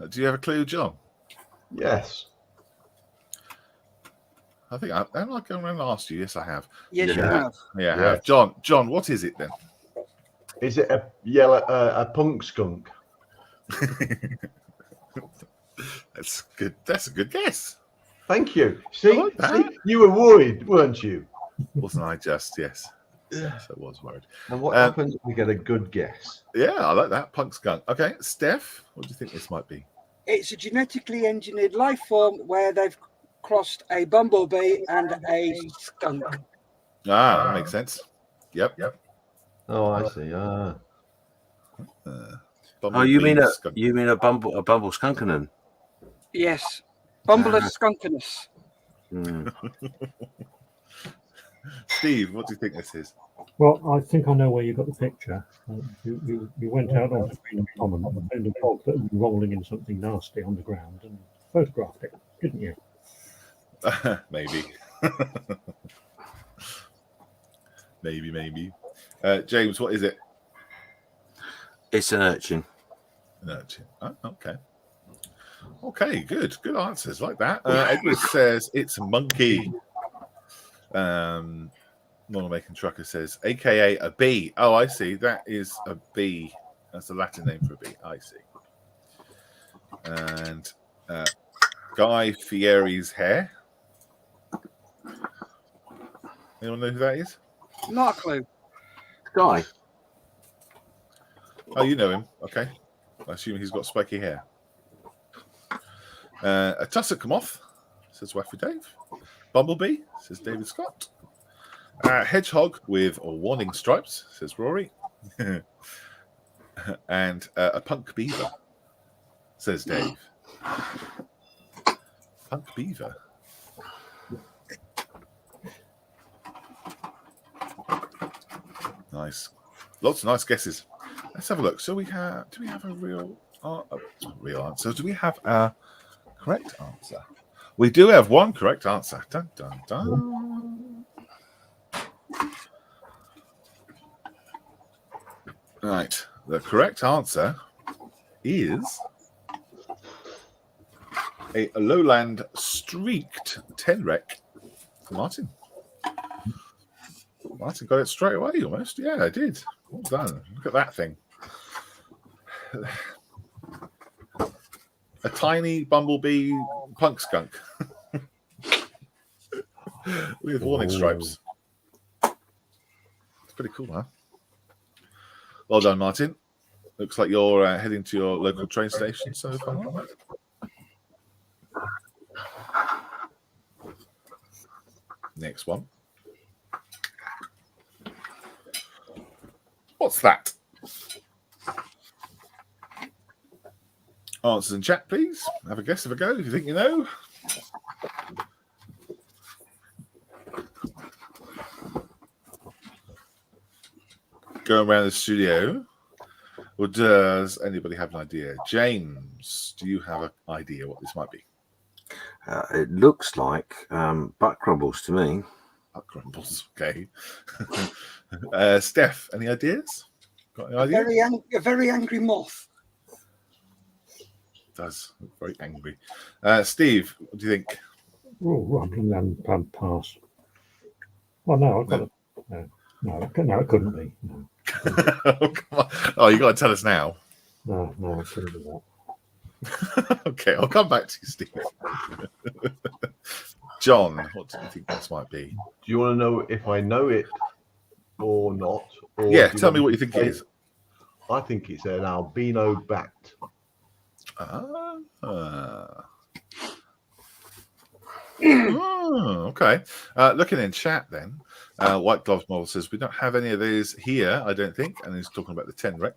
Do you have a clue, John? Yes. I think I'm not going around and ask you. Yes, I have. Yes, you Yeah. have. Yeah, I Yeah. have. John, what is it then? Is it a yellow a punk skunk? That's good. That's a good guess. Thank you. See, I like that. you were worried, weren't you? Wasn't I just? Yes. Yes, I was worried. And what happens if we get a good guess? Yeah, I like that. Punk skunk. Okay, Steph, what do you think this might be? It's a genetically engineered life form where they've crossed a bumblebee and a skunk. Ah, that makes sense. Yep. Oh, I see. Oh, you mean skunk. a bumble skunkenin? Yes. Bumbulus skunkinus. Mm. Steve, what do you think this is? Well, I think I know where you got the picture. You went out onto Green Common and found a dog that was rolling in something nasty on the ground and photographed it, didn't you? Maybe. maybe. James, what is it? It's an urchin. An urchin. Oh, okay. Okay, good. Good answers like that. Edward says it's a monkey. Model making trucker says, AKA a bee. Oh, I see. That is a bee. That's the Latin name for a bee. I see. And Guy Fieri's hair. Anyone know who that is? Not a clue. Guy. Oh, you know him. Okay. I assume he's got spiky hair. A tussock moth, says Waffy Dave. Bumblebee, says David Scott. Hedgehog with warning stripes, says Rory. And a punk beaver, says Dave. Punk beaver. Nice. Lots of nice guesses. Let's have a look. So do we have a real answer? Do we have a correct answer? We do have one correct answer. Dun, dun, dun. Right. The correct answer is a lowland streaked tenrec. Martin. Martin got it straight away almost. Yeah, I did. Well done. Look at that thing. A tiny bumblebee punk skunk with warning stripes. It's pretty cool, huh? Well done, Martin. Looks like you're heading to your local train station so far. Next one. What's that? Answers in chat, please. Have a guess, have a go if you think you know. Going around the studio. Or does anybody have an idea? James, do you have an idea what this might be? It looks like butt crumbles to me. Butt crumbles, okay. Steph, any ideas? Got any idea? A very angry moth. Does look very angry. Steve, what do you think? Oh, I'm pass. Well, no, I've got it. No, it couldn't be. No, Oh, come on. Oh, you got to tell us now. no, it couldn't be that. Okay, I'll come back to you, Steve. John, what do you think this might be? Do you want to know if I know it or not? Or Yeah, do tell me want what you to think it say- is. I think it's an albino bat. Okay. Looking in chat then, White Gloves Model says we don't have any of these here, I don't think, and he's talking about the 10 rec.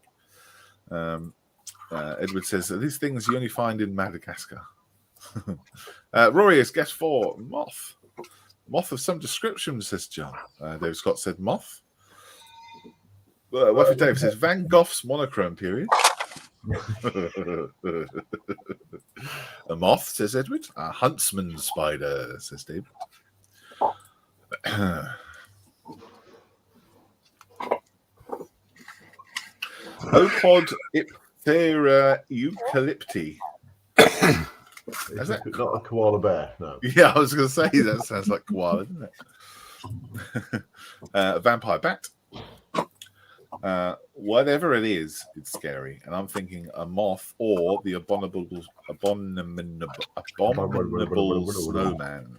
Edward says that these things you only find in Madagascar. Rory is guess 4, Moth. Moth of some description, says John. Dave Scott said Moth. Wuffy Dave says Van Gogh's monochrome period. A moth, says Edward. A huntsman spider, says David. Opod iptera eucalypti. Is that not a koala bear? No. Yeah, I was going to say that sounds like koala, doesn't it? Vampire bat. Whatever it is, it's scary. And I'm thinking a moth or the abominable snowman,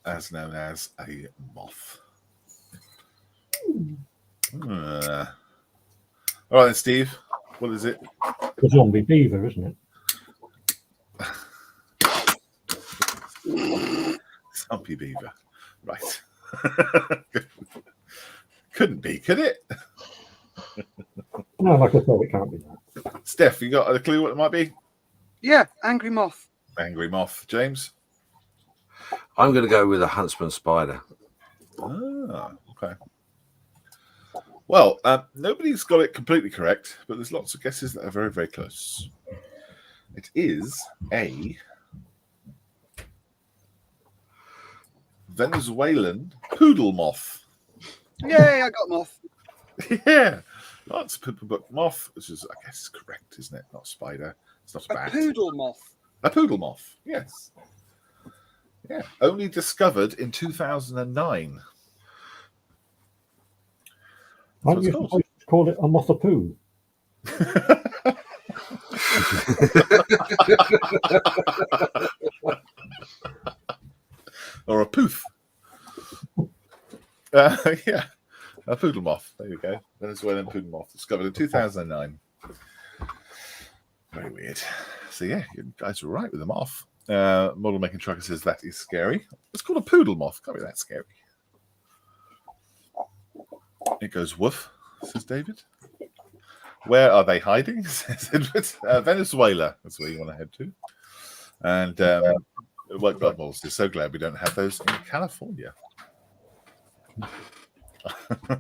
as known as a moth. All right, then, Steve. What is it? The zombie beaver, isn't it? Zombie beaver. Right. Couldn't be, could it? No, like I said, it can't be that. Steph, you got a clue what it might be? Yeah, angry moth. Angry moth. James? I'm going to go with a huntsman spider. Ah, okay. Well, nobody's got it completely correct, but there's lots of guesses that are very, very close. It is a Venezuelan poodle moth. Yay, I got moth. Yeah, lots of people book moth, which is, I guess, correct, isn't it? Not spider. It's not a A bat. poodle moth. A poodle moth, yes. Yeah, only discovered in 2009. Aren't you supposed to call it a mothapoo? Or a poof. Yeah, a poodle moth. There you go. Venezuelan poodle moth discovered in 2009. Very weird. So yeah, you guys were right with the moth. Model Making Trucker says that is scary. It's called a poodle moth. Can't be that scary. It goes woof, says David. Where are they hiding? Says Edward. Venezuela. That's where you want to head to. And White Blood Models is so glad we don't have those in California. All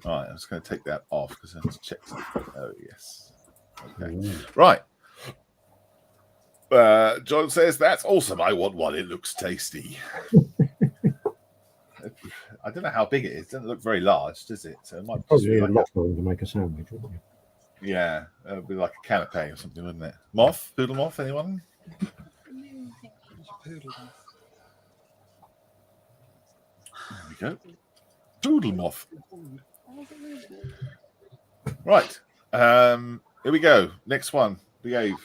right, I'm just going to take that off because I have to check something. Oh, yes. Okay. Right. John says, that's awesome. I want one. It looks tasty. I don't know how big it is. It doesn't look very large, does it? So it might just Probably be a like lot for them to make a sandwich, wouldn't you? yeah, it would be like a canapé or something, wouldn't it? Moth? Poodle moth? Anyone? Poodle moth. There we go. Poodle moth. Right. Here we go. Next one. Behave.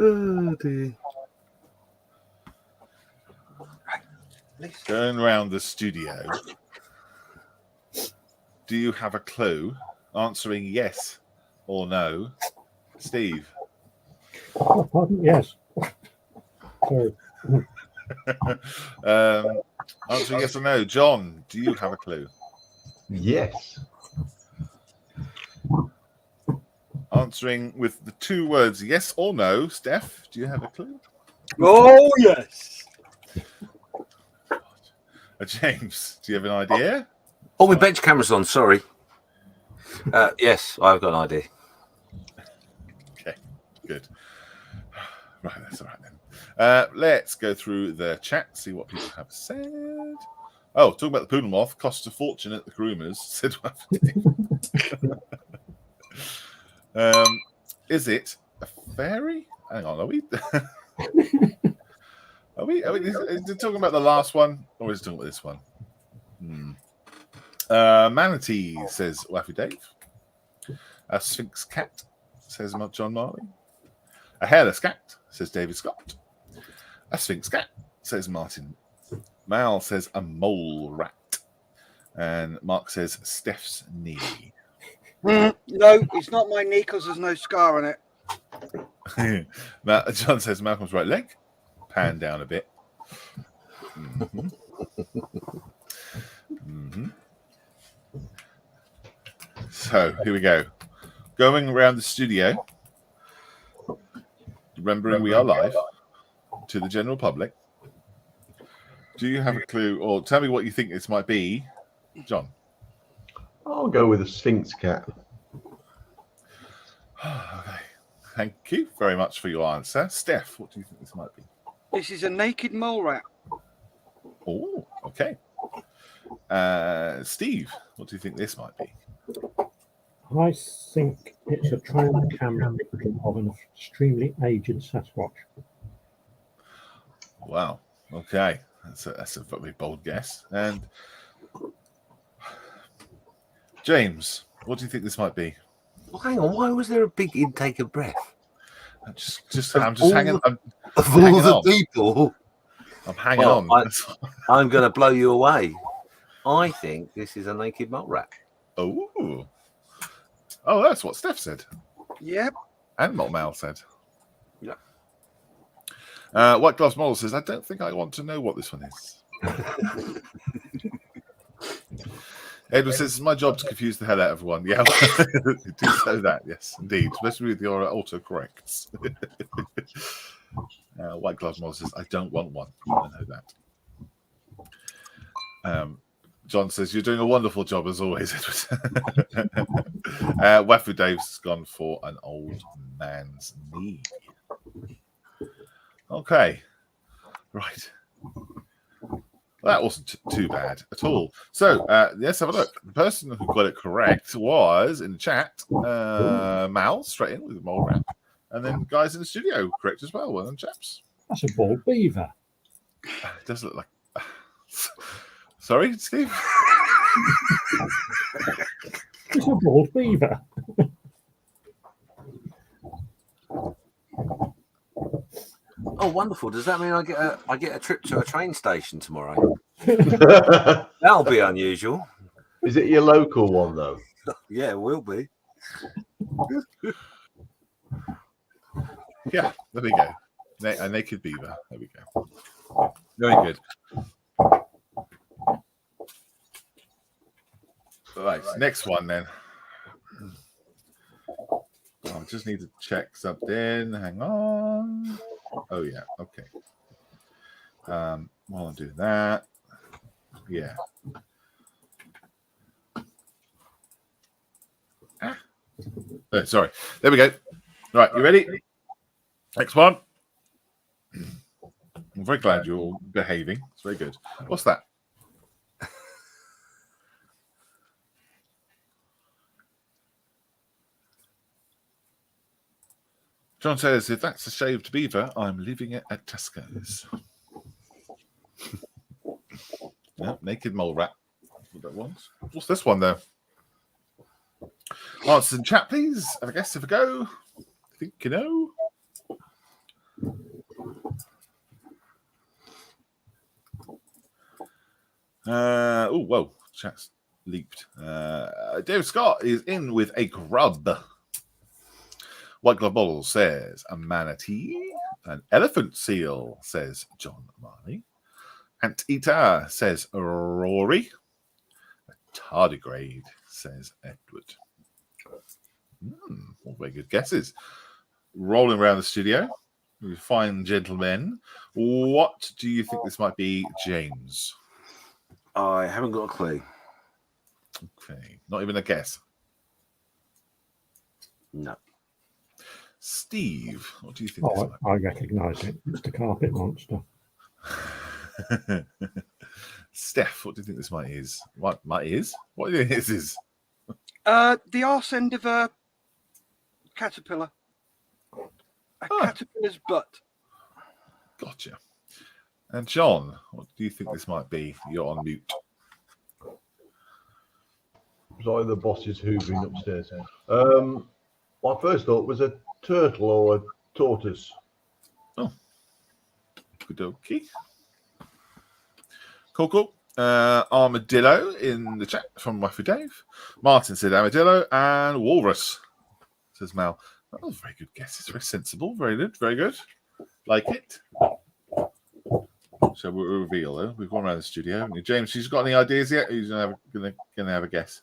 Oh dear. Going around the studio. Do you have a clue? Answering yes or no. Steve. Oh, pardon? Yes. Sorry. Answering yes or no. John, do you have a clue? Yes. answering with the 2 words yes or no. Steph, do you have a clue? Oh, yes. James, do you have an idea? Oh, my bench camera's on. Sorry. Yes, I've got an idea. Okay, good. Right, that's all right then. Let's go through the chat, see what people have said. Oh, talking about the Poodle Moth, costs a fortune at the groomers, said is it a fairy? Hang on, are we? Is it talking about the last one, or is it talking about this one? Manatee, says Waffy Dave. A Sphinx cat, says John Marley. A hairless cat, says David Scott. A Sphinx cat, says Martin. Mal says a mole rat. And Mark says Steph's knee. No, it's not my knee because there's no scar on it. John says Malcolm's right leg. Pan down a bit. So here we go. Going around the studio, remembering we are live to the general public. Do you have a clue, or tell me what you think this might be, John? I'll go with a Sphinx cat. Okay. Thank you very much for your answer. Steph, what do you think this might be? This is a naked mole rat. Oh, okay. Steve, what do you think this might be? I think it's a trail camera of an extremely aged Sasquatch. Wow. Okay. That's a very bold guess. And James, what do you think this might be? Well, hang on. Why was there a big intake of breath? I'm just hanging. I'm Of hanging all the on. people, I'm hanging on. I'm going to blow you away. I think this is a naked mole rat. Oh, that's what Steph said, Yep. and Mal said. Yeah. White Gloves Model says, "I don't think I want to know what this one is." Edward says, "It's my job to confuse the hell out of everyone." Yeah, do say that. Yes, indeed, especially with your autocorrects. White Gloves Model says, "I don't want one." I know that. John says, "You're doing a wonderful job as always, Edward." Wafu Dave's gone for an old man's knee. Okay, right. Well, that wasn't too bad at all. So let's have a look. The person who got it correct was in the chat, Mal, straight in with a mole rat, and then guys in the studio correct as well. Well done, chaps. That's a bald beaver. It does look like. Sorry, Steve. It's a bald beaver. Oh, wonderful! Does that mean I get a trip to a train station tomorrow? That'll be unusual. Is it your local one though? Yeah, it will be. Yeah, there we go. A naked beaver. There we go. Very good. Right, next one then. I just need to check something. Hang on. Oh yeah, okay. While I'm doing that, yeah. Oh, sorry. There we go. Right, you ready? Next one. I'm very glad you're all behaving. It's very good. What's that? John says, if that's a shaved beaver, I'm leaving it at Tesco's. Yeah, naked mole rat. That's what that was. What's this one, though? Answers in chat, please. Have a guess if I go. I think you know. Oh, whoa. Chat's leaped. David Scott is in with a grub. White Glove Bottle says a manatee. An elephant seal, says John Marley. Anteater says Rory. A tardigrade, says Edward. All very good guesses. Rolling around the studio, you fine gentlemen. What do you think this might be, James? I haven't got a clue. Okay, not even a guess. No. Steve, what do you think Oh, I recognise it. It's the carpet monster. this might be? Steph, what do you think this might is? What do you think this is? The arse end of a caterpillar. A caterpillar's butt. Gotcha. And John, what do you think this might be? You're on mute. Sorry, the boss is hoovering upstairs. My first thought was a turtle or a tortoise. Good okay. Cool. Armadillo in the chat from Waffy Dave. Martin said armadillo and walrus, says Mal. That was very good guesses. Very sensible. Very good. Very good. Like it. So we'll reveal though. We've gone around the studio. James, she's got any ideas yet? Who's gonna have a guess?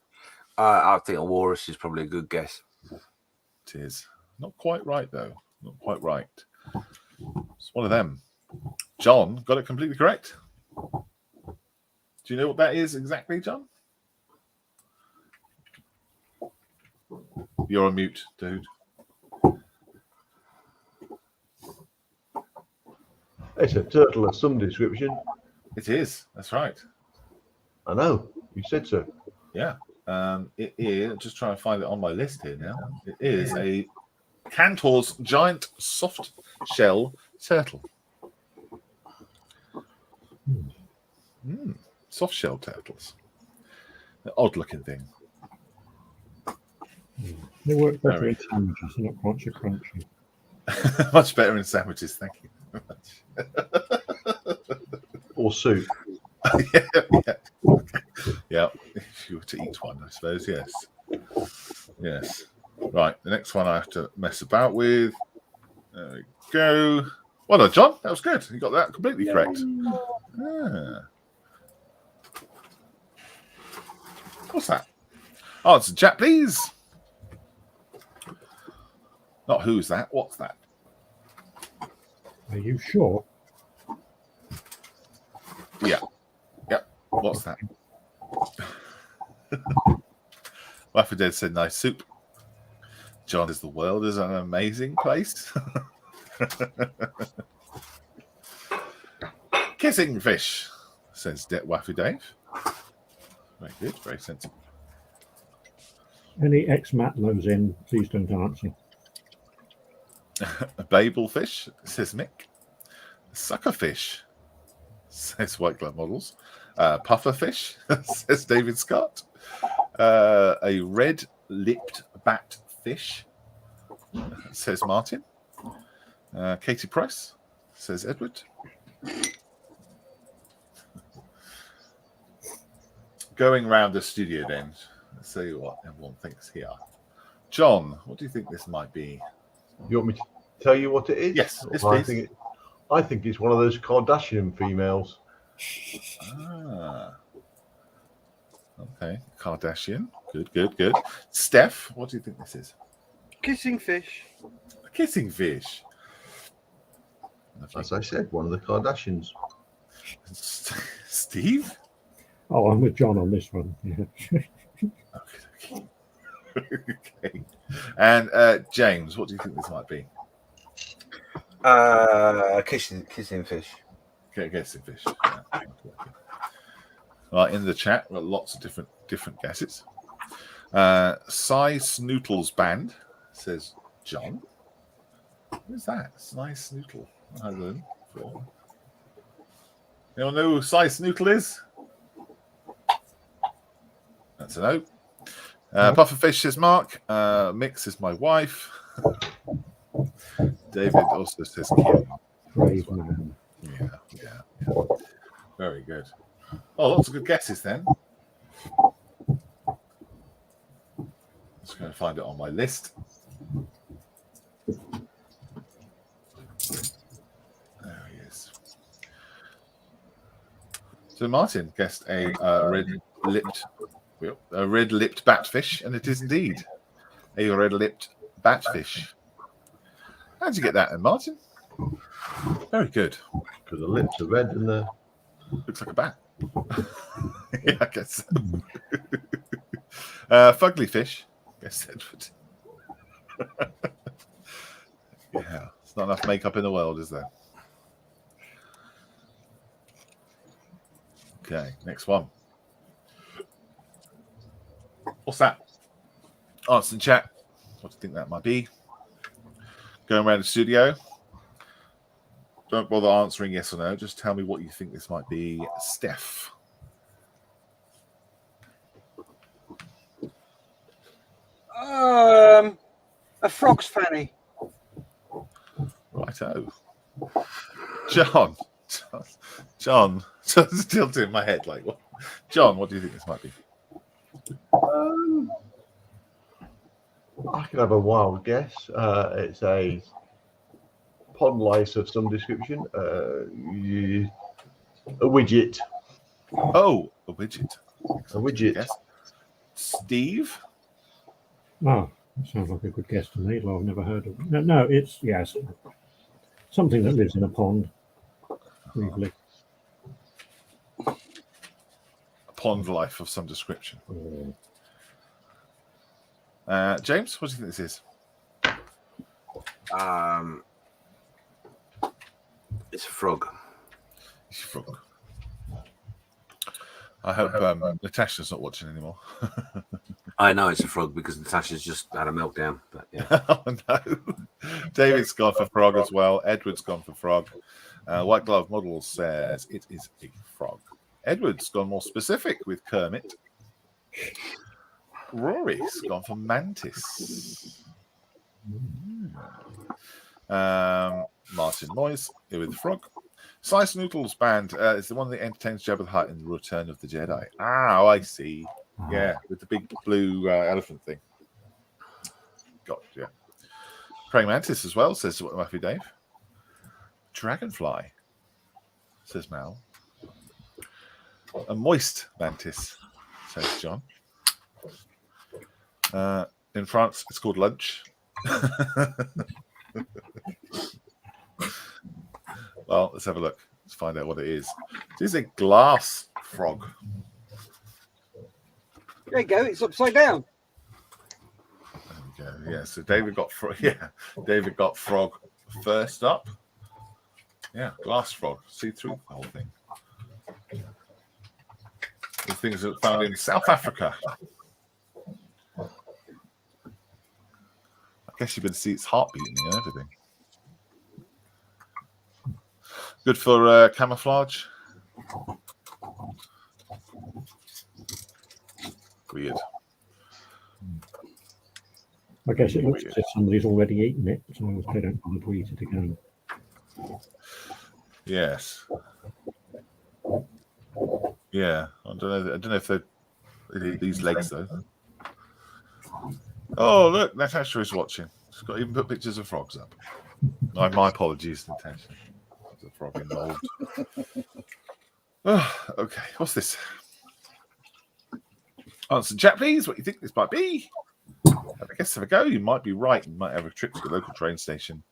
I think a walrus is probably a good guess. It is. Not quite right though. Not quite right. It's one of them. John got it completely correct. Do you know what that is exactly, John? You're on mute, dude. It's a turtle of some description. It is. That's right. I know. You said so. Yeah. It is. Just trying to find it on my list here now. It is a Cantor's giant soft shell turtle. Soft shell turtles. An odd looking thing. They work better in sandwiches. They're not quite so crunchy. Much better in sandwiches. Thank you very much. Or soup. Yeah. If you were to eat one, I suppose. Yes. Right. The next one I have to mess about with. There we go. Well done, John. That was good. You got that completely correct. What's that? Answer chat, please. Not who's that. What's that? Are you sure? Yeah. What's that? Waffy Dead said nice soup. John is the world is an amazing place. Kissing fish, says Waffy Dave. Very good, very sensible. Any ex-Matlows in, please don't answer. A Babel fish, says Mick. Sucker fish, says White Glove Models. Puffer fish, says David Scott. A red-lipped batfish, says Martin. Katie Price, says Edward. Going round the studio then. Let's see what everyone thinks here. John, what do you think this might be? You want me to tell you what it is? Yes, please. I think it's one of those Kardashian females. Okay, Kardashian. Good. Steph, what do you think this is? Kissing fish. A kissing fish. As I said, one of the Kardashians. Steve? Oh, I'm with John on this one. Yeah. Okay. And James, what do you think this might be? Kissing fish. Okay, kissing fish. Yeah. Right, in the chat, we've got lots of different guesses. Cy Snootles Band, says John. Who's that? Cy Snootle. I don't know. Anyone know who Cy Snootle is? That's a no. Pufferfish says Mark. Mix is my wife. David also says Kim. Brave man. Yeah. Very good. Oh, lots of good guesses then. Just going to find it on my list. There he is. So Martin guessed a red-lipped batfish, and it is indeed A red-lipped batfish. How'd you get that then, Martin? Very good. Because the lips are red and the Looks like a bat. Yeah, I guess so. Fugly fish. Guess Edward. Yeah, it's not enough makeup in the world, is there? Okay, next one. What's that? Answer in chat. What do you think that might be? Going around the studio. Don't bother answering yes or no. Just tell me what you think this might be. Steph. A frog's fanny. Righto. John. John's tilting in my head like what? John, what do you think this might be? I can have a wild guess. It's a pond lice of some description. A widget. Oh, a widget. A widget. Guess. Steve. Oh, that sounds like a good guess to me. Well, I've never heard of it. No, it's yes, something that lives in a pond. Briefly. A pond life of some description. James, what do you think this is? It's a frog. It's a frog. I hope Natasha's not watching anymore. I know it's a frog because Natasha's just had a meltdown. But yeah. Oh no. David's gone for frog as well. Edward's gone for frog. White Glove Model says it is a frog. Edward's gone more specific with Kermit. Rory's gone for mantis. Martin Moyes here with frog. Slice Noodles Band is the one that entertains Jabba the Hutt in the Return of the Jedi. Oh, I see. Yeah, with the big blue elephant thing. Gotcha. Praying Mantis as well, says Muffy Dave. Dragonfly, says Mal. A moist mantis, says John. In France, it's called lunch. Well, let's have a look. Let's find out what it is. It is a glass frog. There you go. It's upside down. There we go. Yeah. So David got frog. Yeah, David got frog first up. Yeah, glass frog. See through the whole thing. These things are found in South Africa. I guess you can see its heart beating and everything. Good for camouflage. Weird. I guess it looks as if somebody's already eaten it, so they don't want to eat it again. Yes. Yeah. I don't know if they eat these legs though. Oh look, Natasha is watching. She's got even put pictures of frogs up. My apologies, Natasha. There's a frog involved. Oh, okay, what's this? Answer in chat, please. What you think this might be? Have a guess. Have a go. You might be right. You might have a trip to the local train station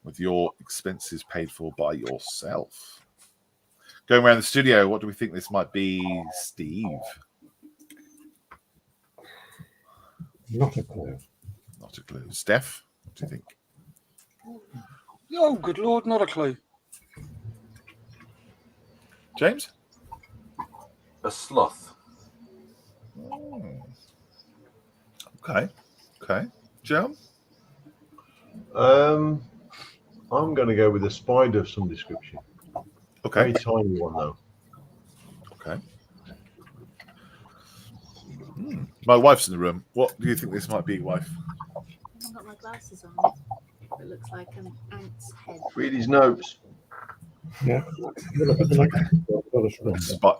with your expenses paid for by yourself. Going around the studio, what do we think this might be, Steve? Not a clue. Not a clue. Steph, what do you think? Oh, good Lord, not a clue. James? A sloth. Okay. Okay. Joe? I'm going to go with a spider of some description. Okay. Very tiny one, though. Okay. My wife's in the room. What do you think this might be, wife? I've got my glasses on. It looks like an ant's head. Read his notes. Yeah.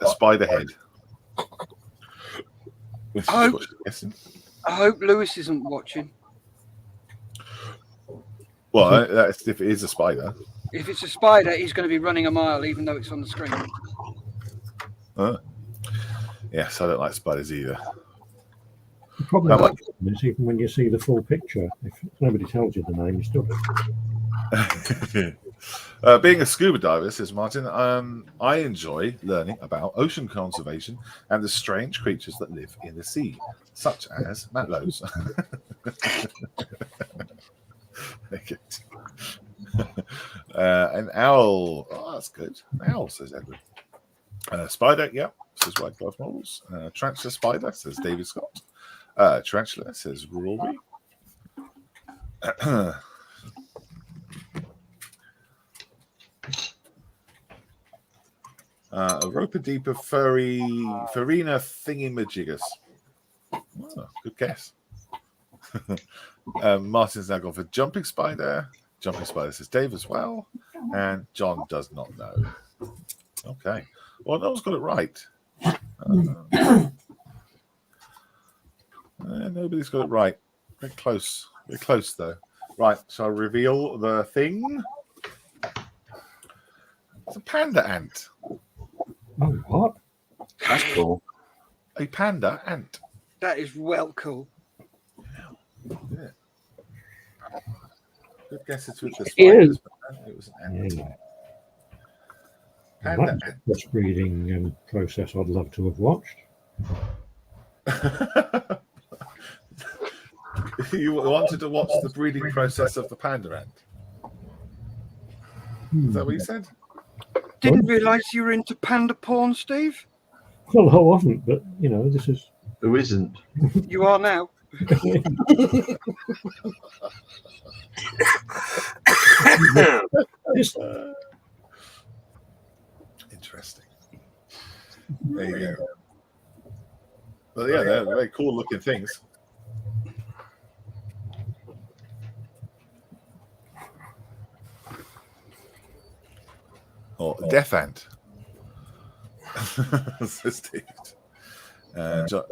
A spider head. I hope Lewis isn't watching. Well, that's if it is a spider. If it's a spider, he's going to be running a mile, even though it's on the screen. Yes, I don't like spiders either. problem is even when you see the full picture, if nobody tells you the name, you still Being a scuba diver, says Martin, I enjoy learning about ocean conservation and the strange creatures that live in the sea, such as matlows. An owl. Oh, that's good. An owl, says Edward. Spider, yeah, says White Glove Models. Tarantula Spider, says David Scott. Tarantula, says Rory. A Roper Deeper Farina Thingy-Majiggas. Oh, good guess. Martin's now gone for Jumping Spider. Jumping Spider says Dave as well. And John does not know. Okay. Well, no one's got it right. Nobody's got it right. Very close. Very close, though. Right. Shall I reveal the thing? It's a panda ant. Oh, what? That's cool. A panda ant. That is well cool. Yeah. Good guesses with the It spiders, is. but it was an ant. Yeah. Panda That's a crossbreeding process I'd love to have watched. ant. You wanted to watch the breeding process of the panda ant. Is that what you said? Didn't realise you were into panda porn, Steve. Well, I wasn't, but you know, this is. Who isn't? You are now. This, Interesting. There you go. Well, yeah, they're very cool looking things. Or death ant. Says Steve.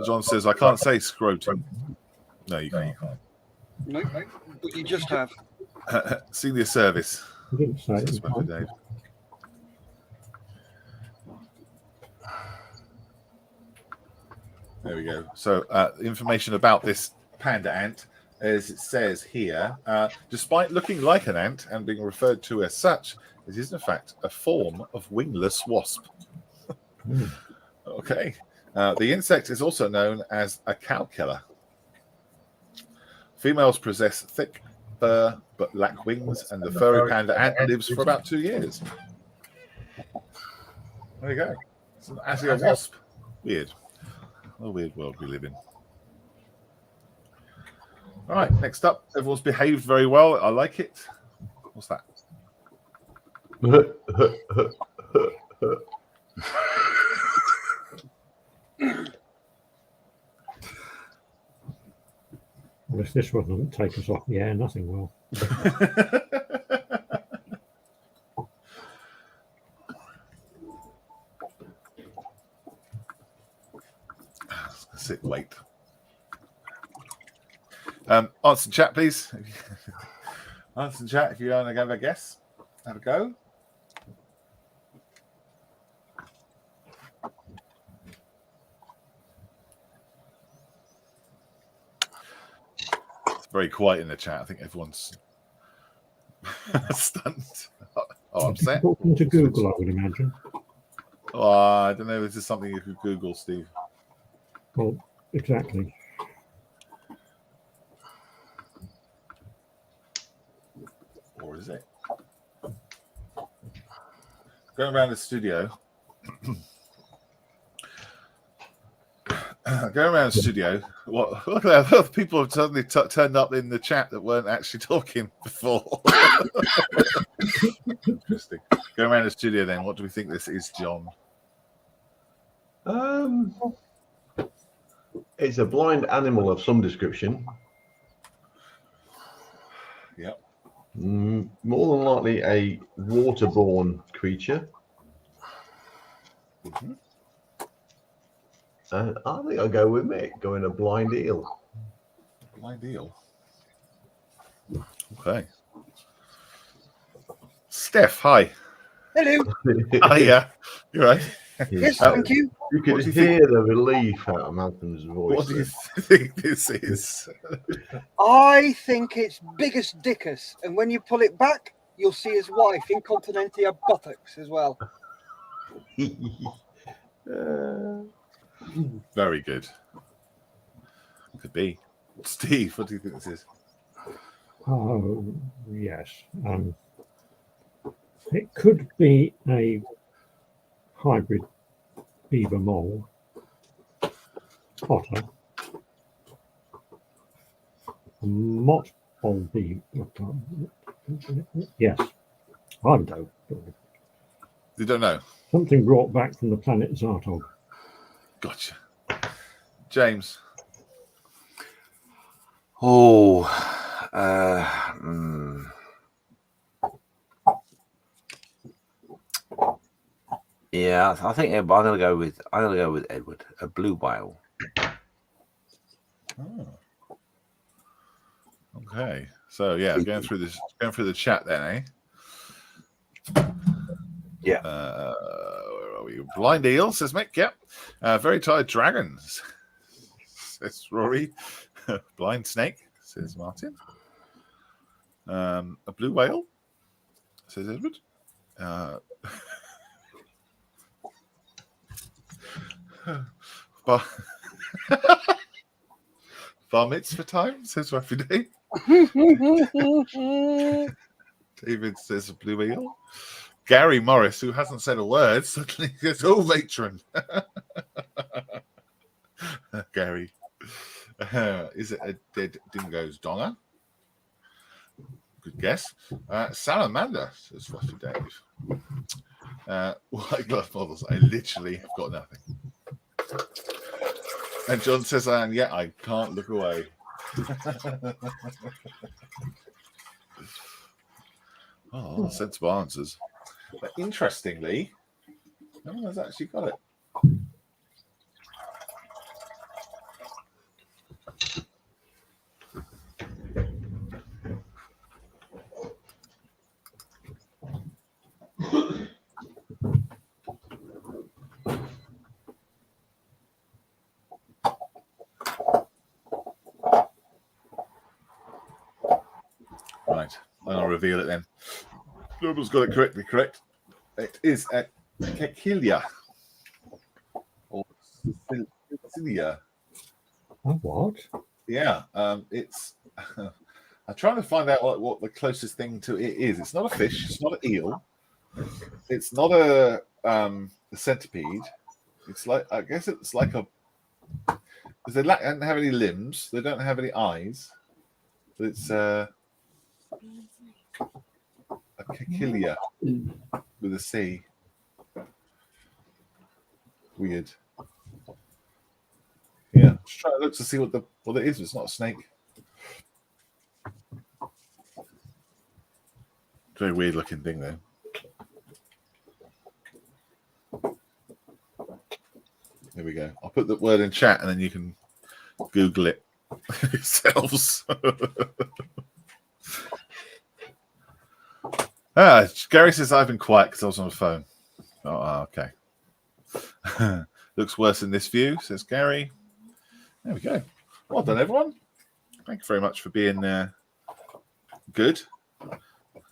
John says, I can't say scrotum. No, you can't. No, but you just have. Senior service. I didn't say Says it. Wendell Dave. There we go. So, information about this panda ant, as it says here, despite looking like an ant and being referred to as such, it is in fact a form of wingless wasp. Okay. The insect is also known as a cow killer. Females possess thick fur but lack wings, and the furry panda ant lives for about 2 years. There you go. It's actually a wasp. Weird. What a weird world we live in. All right, next up. Everyone's behaved very well. I like it. What's that? Well, if this wouldn't take us off the air, nothing will. Sit, wait. Answer in chat, please. Answer in chat if you want to have a guess. Have a go. It's very quiet in the chat. I think everyone's stunned. Oh, upset. Talking to Google, I would imagine. Oh, I don't know. Is this something you could Google, Steve? Well, exactly. Or is it? Going around the studio. Going around the studio. What? Look at that. People have suddenly turned up in the chat that weren't actually talking before. Interesting. Going around the studio then. What do we think this is, John? It's a blind animal of some description. Yep. More than likely a waterborne creature. Mm-hmm. And I think I'll go with Mick, going a blind eel. Blind eel. Okay. Steph, hi. Hello. Hi, yeah. You're right. Yes, thank you. You could What do you think? hear the relief out of Malcolm's voice. What do you then. think this is? I think it's Biggest Dickus, and when you pull it back, you'll see his wife, Incontinentia buttocks, as well. Very good. Could be. Steve, what do you think this is? Oh, yes. It could be a hybrid beaver mole, otter, a moth ball beaver. Yes, I don't. You don't know. Something brought back from the planet Zartog. Gotcha. James. Oh, yeah, I think I'm gonna go with Edward, a blue whale. Oh. Okay. So yeah, going through the chat then, eh? Yeah. Where are we? Blind eel, says Mick. Yep. Very tired dragons, says Rory. Blind snake, says Martin. A blue whale, says Edward. Bar mitzvah time, says Ruffy Day. David says a blue whale. Gary Morris, who hasn't said a word, suddenly gets all matron. Gary. Is it a dead dingo's donger? Good guess. Salamander, says Ruffy Dave. White glove models. I literally have got nothing. And John says, yeah, I can't look away. Oh, sensible answers. But interestingly, no one has actually got it. Right, I'll reveal it then. Nobody's got it correct. It is a Cacilia or Sicilia. Oh, what? Yeah, it's. I'm trying to find out what the closest thing to it is. It's not a fish. It's not an eel. It's not a centipede. It's like, I guess it's like a. Because they don't have any limbs. They don't have any eyes. But it's a Cacilia with a C. Weird. Yeah, just trying to look to see what it is. It's not a snake. Very weird looking thing though. There we go. I'll put the word in chat and then you can Google it yourselves. Gary says I've been quiet because I was on the phone. Oh, okay. Looks worse in this view, says Gary. There we go. Well done, everyone. Thank you very much for being good.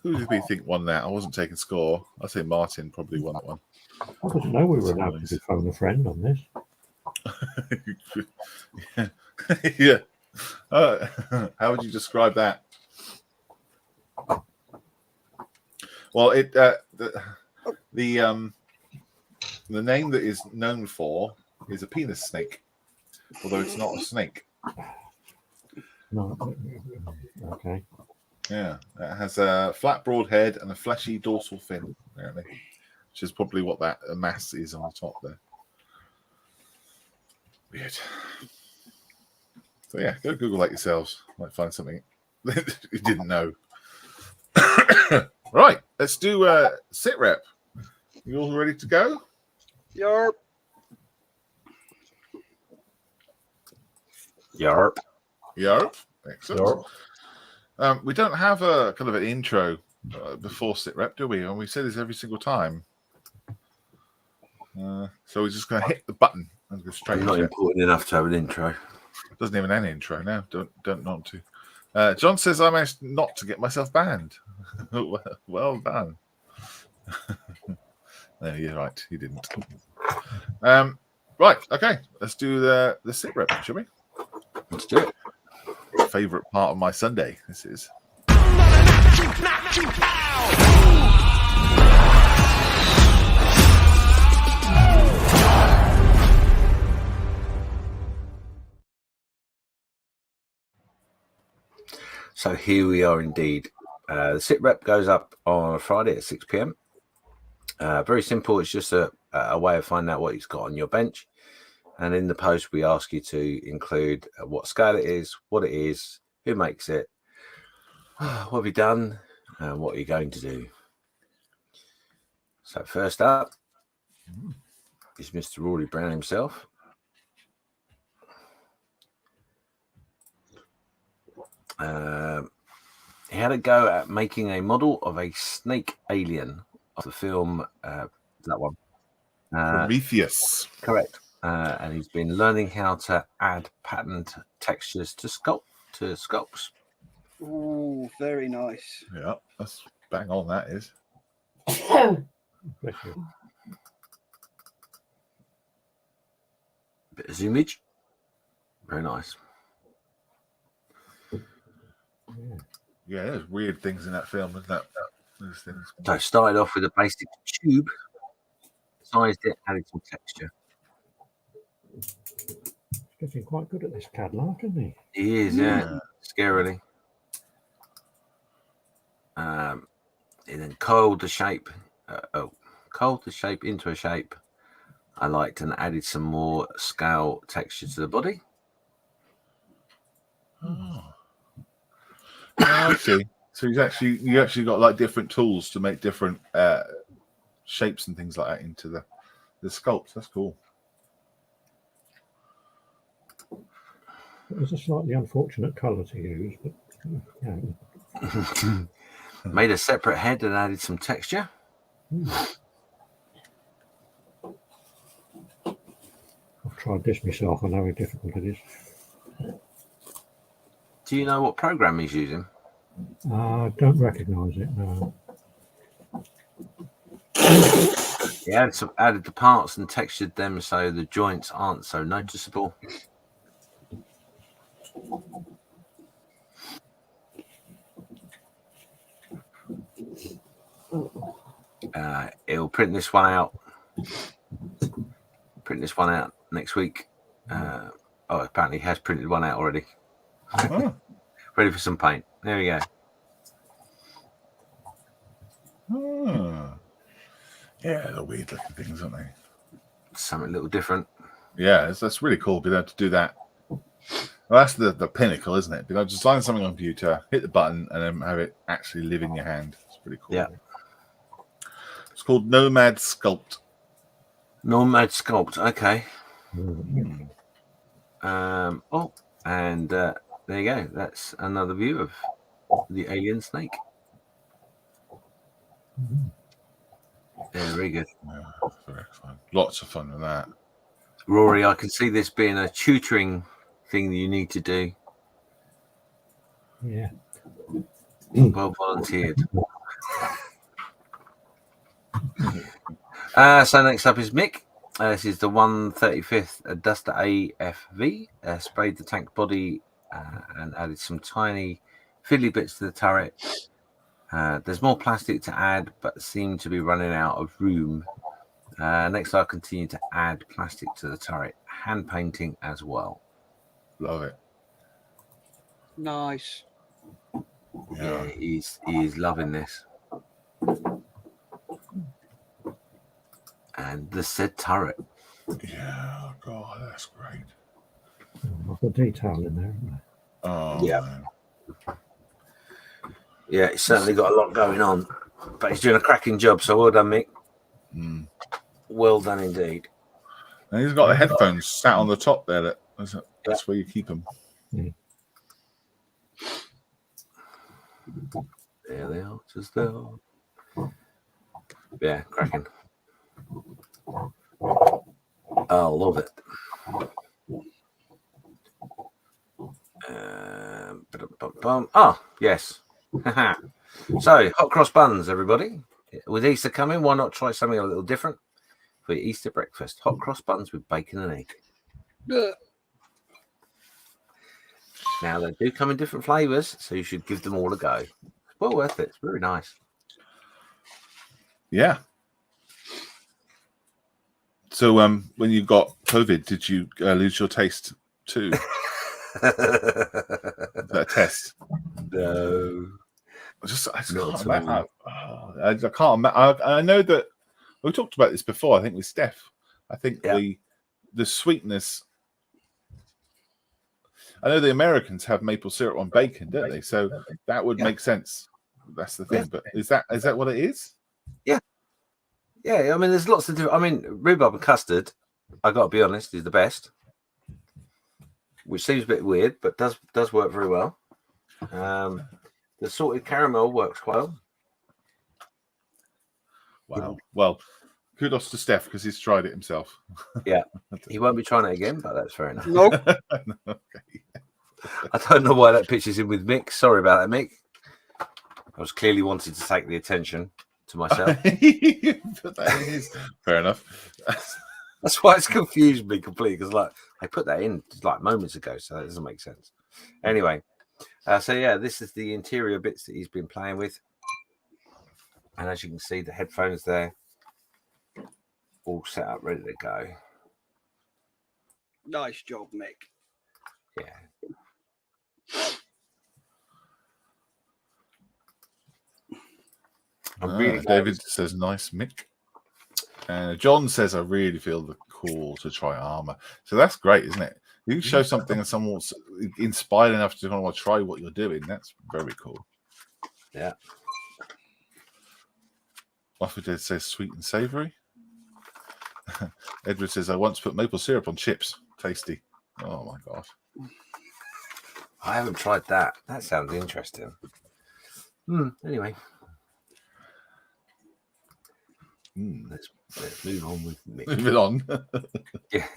Who did we think won that? I wasn't taking score. I'd say Martin probably won that one. I didn't know we were allowed to phone a friend on this. Yeah. How would you describe that? Well, the name that is known for is a penis snake, although it's not a snake. No. Okay. Yeah, it has a flat, broad head and a fleshy dorsal fin, apparently, which is probably what that mass is on the top there. Weird. So yeah, go Google that yourselves. Might find something you didn't know. Right, let's do sit rep. You all ready to go? Yarp. Yarp. Yarp. Excellent. Yarp. We don't have a kind of an intro before sit rep, do we? And we say this every single time. So we're just going to hit the button and go straight I'm into not it. important enough to have an intro. Doesn't even have an intro now. Don't want to. John says I managed not to get myself banned. Well done. No, you're right. You didn't. Right. Okay. Let's do the sit rep, shall we? Let's do it. Favorite part of my Sunday. This is. So here we are indeed. The sit rep goes up on a Friday at 6 p.m. Very simple. It's just a way of finding out what you've got on your bench. And in the post, we ask you to include what scale it is, what it is, who makes it, what have you done, and what are you going to do. So first up is Mr. Rory Brown himself. He had a go at making a model of a snake alien of the film, that one. Prometheus. Correct. And he's been learning how to add patterned textures to sculpts. Ooh, very nice. Yeah, that's bang on. That is. Bless you. Bit of zoomage. Very nice. Yeah. Yeah, there's weird things in that film, isn't that? Those things. So I started off with a basic tube, sized it, added some texture. He's getting quite good at this Cadlark, isn't he? He is, yeah, scarily. He then coiled the shape. Coiled the shape into a shape I liked and added some more scale texture to the body. Oh. I see. So you actually got like different tools to make different shapes and things like that into the sculpts. That's cool. It was a slightly unfortunate colour to use, but yeah. Made a separate head and added some texture. I've tried this myself. I know how difficult it is. Do you know what program he's using? I don't recognise it. No. He added the parts and textured them so the joints aren't so noticeable. He'll print this one out. Print this one out next week. Apparently he has printed one out already. Oh. Ready for some paint. There we go. Oh. Yeah, they're weird looking things, aren't they? Something a little different. Yeah, that's really cool being able to do that. Well, that's the pinnacle, isn't it? Being able to design something on a computer, hit the button, and then have it actually live in your hand. It's pretty cool. Yeah. It's called Nomad Sculpt. Nomad Sculpt. Okay. Mm. And there you go. That's another view of the alien snake. Yeah, very good. Yeah, very fun. Lots of fun with that. Rory, I can see this being a tutoring thing that you need to do. Yeah. Well volunteered. So next up is Mick. This is the 135th Duster AFV. Sprayed the tank body and added some tiny fiddly bits to the turret. There's more plastic to add, but seem to be running out of room. Next, I'll continue to add plastic to the turret, hand painting as well. Love it. Nice. Yeah, he's loving this. And the said turret. Yeah, oh God, that's great. Lots of detail in there, isn't there? Oh, Yeah. man. Yeah, he's certainly got a lot going on, but he's doing a cracking job. So well done, Mick. Mm. Well done indeed. And he's got the headphones sat on the top there. That's where you keep them. Yeah. There they are, just there. Yeah, cracking. I love it. Oh, yes. So, hot cross buns, everybody. With Easter coming, why not try something a little different for your Easter breakfast? Hot cross buns with bacon and egg. Now, they do come in different flavours, so you should give them all a go. Well worth it. It's very nice. Yeah. So, when you got COVID, did you lose your taste too? That test? No. I just Not can't at imagine. all. I can't imagine. I know that we talked about this before. I think with Steph. I think the sweetness. I know the Americans have maple syrup on bacon, don't they? So that would make sense. That's the thing. But is that what it is? Yeah. Yeah. I mean, there's lots of different. I mean, rhubarb and custard, I got to be honest, is the best. Which seems a bit weird, but does work very well. The salted caramel works well. Wow. Well, kudos to Steph because he's tried it himself. Yeah. He won't be trying it again, but that's fair enough. Nope. Okay. I don't know why that picture's in with Mick. Sorry about that, Mick. I was clearly wanting to take the attention to myself. But that is fair enough. That's why it's confused me completely because, like, I put that in like moments ago, so that doesn't make sense. Anyway, so yeah, this is the interior bits that he's been playing with, and as you can see, the headphones there, all set up, ready to go. Nice job, Mick. Yeah. David says, "Nice, Mick." John says, "I really feel the call to try armor." So that's great, isn't it? You can show something and someone's inspired enough to want to try what you're doing. That's very cool. Yeah. Buffett says, "Sweet and savoury." Edward says, "I once put maple syrup on chips. Tasty." Oh my gosh. I haven't tried that. That sounds interesting. Anyway. Let's move on with Mick. Moving on. Yeah.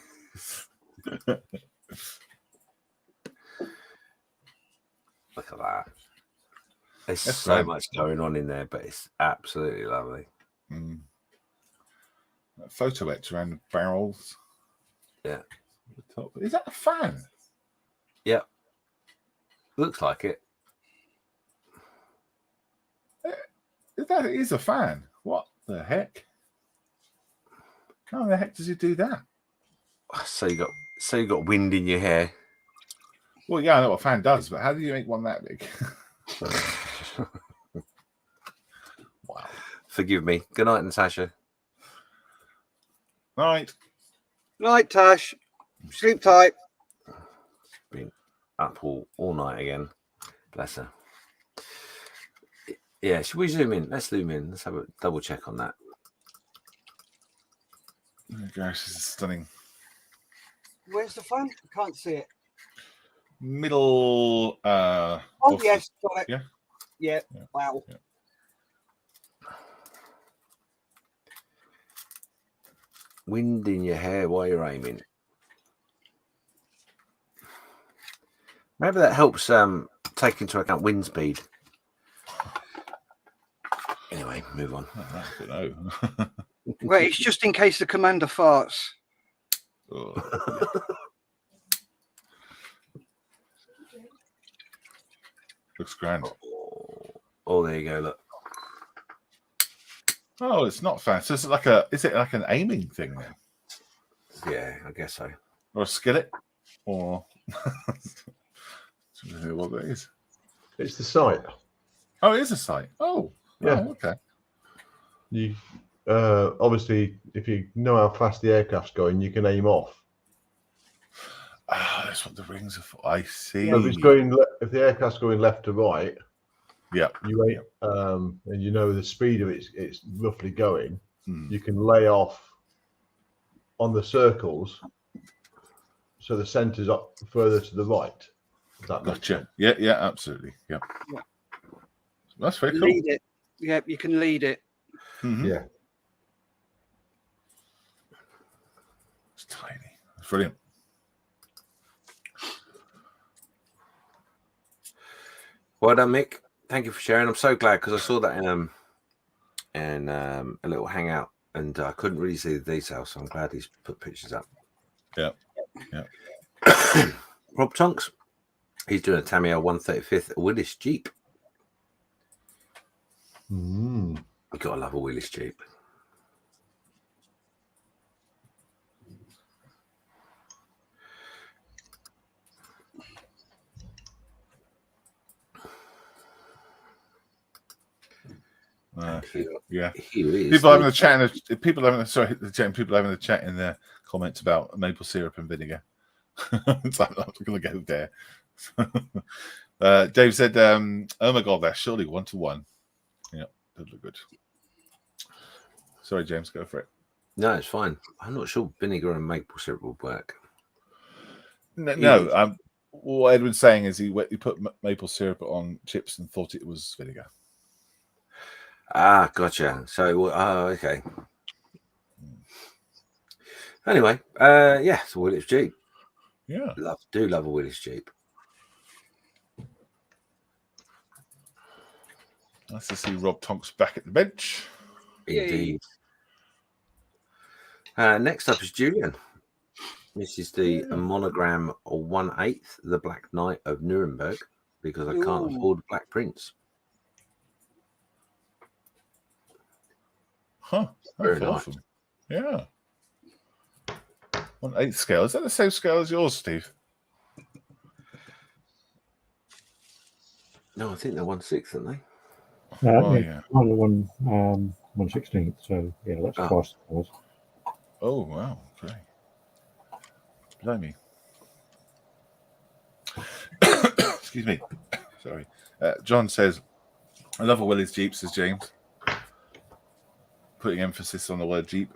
Look at that. There's That's so great. much going on in there, but it's absolutely lovely. That photo etch around the barrels. Yeah. The top. Is that a fan? Yeah. Looks like it. That is a fan. What the heck? How the heck does he do that? So you got wind in your hair. Well, yeah, I know what a fan does, but how do you make one that big? Wow. Forgive me. Good night, Natasha. Night. Night, Tash. Sleep tight. Been up all night again. Bless her. Yeah, should we zoom in? Let's zoom in. Let's have a double check on that. Oh gosh, this is stunning. Where's the phone? I can't see it. Middle. Oh, yes, got it. Yeah. Yeah. Yeah. Wow. Yeah. Wind in your hair while you're aiming. Maybe that helps take into account wind speed. Anyway, move on. I don't know. Wait, it's just in case the commander farts. Oh. Looks grand. Oh, there you go. Look. Oh, it's not fan. So is it like an aiming thing then? Yeah, I guess so. Or a skillet? Or what it is. It's the sight. Oh, it is a sight. Oh, yeah. Oh, okay. You obviously, if you know how fast the aircraft's going, you can aim off. Ah, that's what the rings are for. I see. So if the aircraft's going left to right, yeah, you aim, and you know the speed of it's roughly going. You can lay off on the circles, so the centre's up further to the right. That gotcha. Yeah, yeah, absolutely. Yeah. That's very cool. Lead it. Yeah, you can lead it. Mm-hmm. Yeah. tiny. It's brilliant. Well done, Mick. Thank you for sharing. I'm so glad because I saw that in a little hangout and I couldn't really see the details, so I'm glad he's put pictures up. Yeah. Yeah. Rob Tonks, he's doing a Tamiya 135th Willis Jeep. You gotta love a Willis Jeep. Yeah. People having a chat. People having a chat in their comments about maple syrup and vinegar. It's like, I'm not going to go there. Dave said, "Oh my God, that's surely 1-to-1." Yeah, that look good. Sorry, James, go for it. No, it's fine. I'm not sure vinegar and maple syrup will work. No. What Edward's saying is he put maple syrup on chips and thought it was vinegar. Ah, gotcha. So, okay. Anyway, yeah, it's a Willis Jeep. Yeah, do love a Willis Jeep. Nice to see Rob Tonks back at the bench. Indeed. Next up is Julian. This is the monogram 1/8, the Black Knight of Nuremberg, because I can't afford Black Prince. Huh. Very That's nice. awesome. Yeah. 1/8 scale. Is that the same scale as yours, Steve? No, I think they're 1/6, aren't they? Yeah. 1/16. So yeah, that's twice the size. Oh wow! Okay. Blimey. Excuse me. Sorry. John says, "I love a Willys Jeep," says James, putting emphasis on the word Jeep.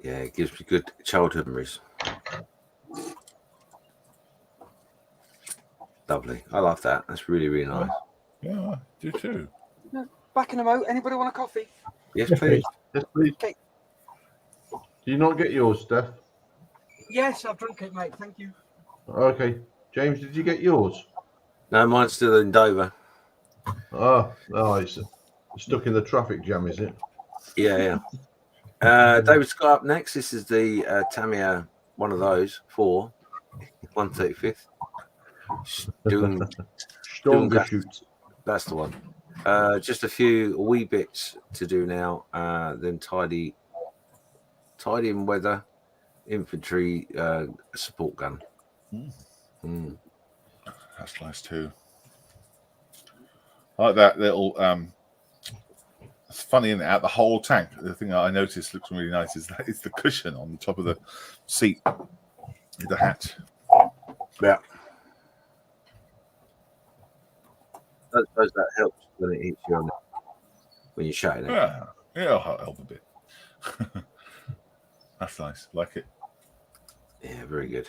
Yeah, it gives me good childhood memories. Lovely. I love that. That's really, really nice. Yeah, I do too. Back in a mo. Anybody want a coffee? Yes, please. Yes, please. Okay. Do you not get yours, Steph? Yes, I've drunk it, mate. Thank you. Okay. James, did you get yours? No, mine's still in Dover. It's stuck in the traffic jam, is it? Yeah. David Scott up next. This is the Tamiya, one of those, 1/35th. Sturmgeschütz. That's the one. Just a few wee bits to do now. Then tidy in weather, infantry support gun. That's nice too. I like that little. It's funny, isn't it? Out the whole tank. The thing that I noticed looks really nice is that it's the cushion on the top of the seat with the hatch. Yeah. I suppose that helps when it hits you on it, when you're shouting it. Yeah, it'll help a bit. That's nice. Like it. Yeah, very good.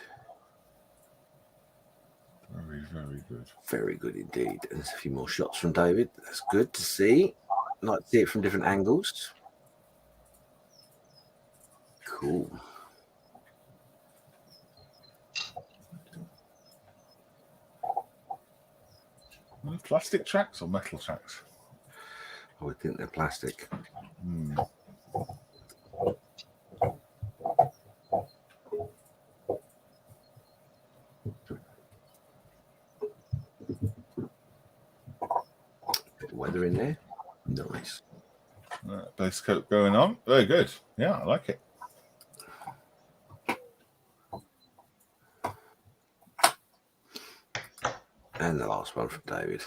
Very, very good. Very good indeed. And there's a few more shots from David. That's good to see. Like to see it from different angles. Cool. Plastic tracks or metal tracks? I would think they're plastic. Bit of weather in there. Nice. Base coat going on. Very good. Yeah, I like it. And the last one from David.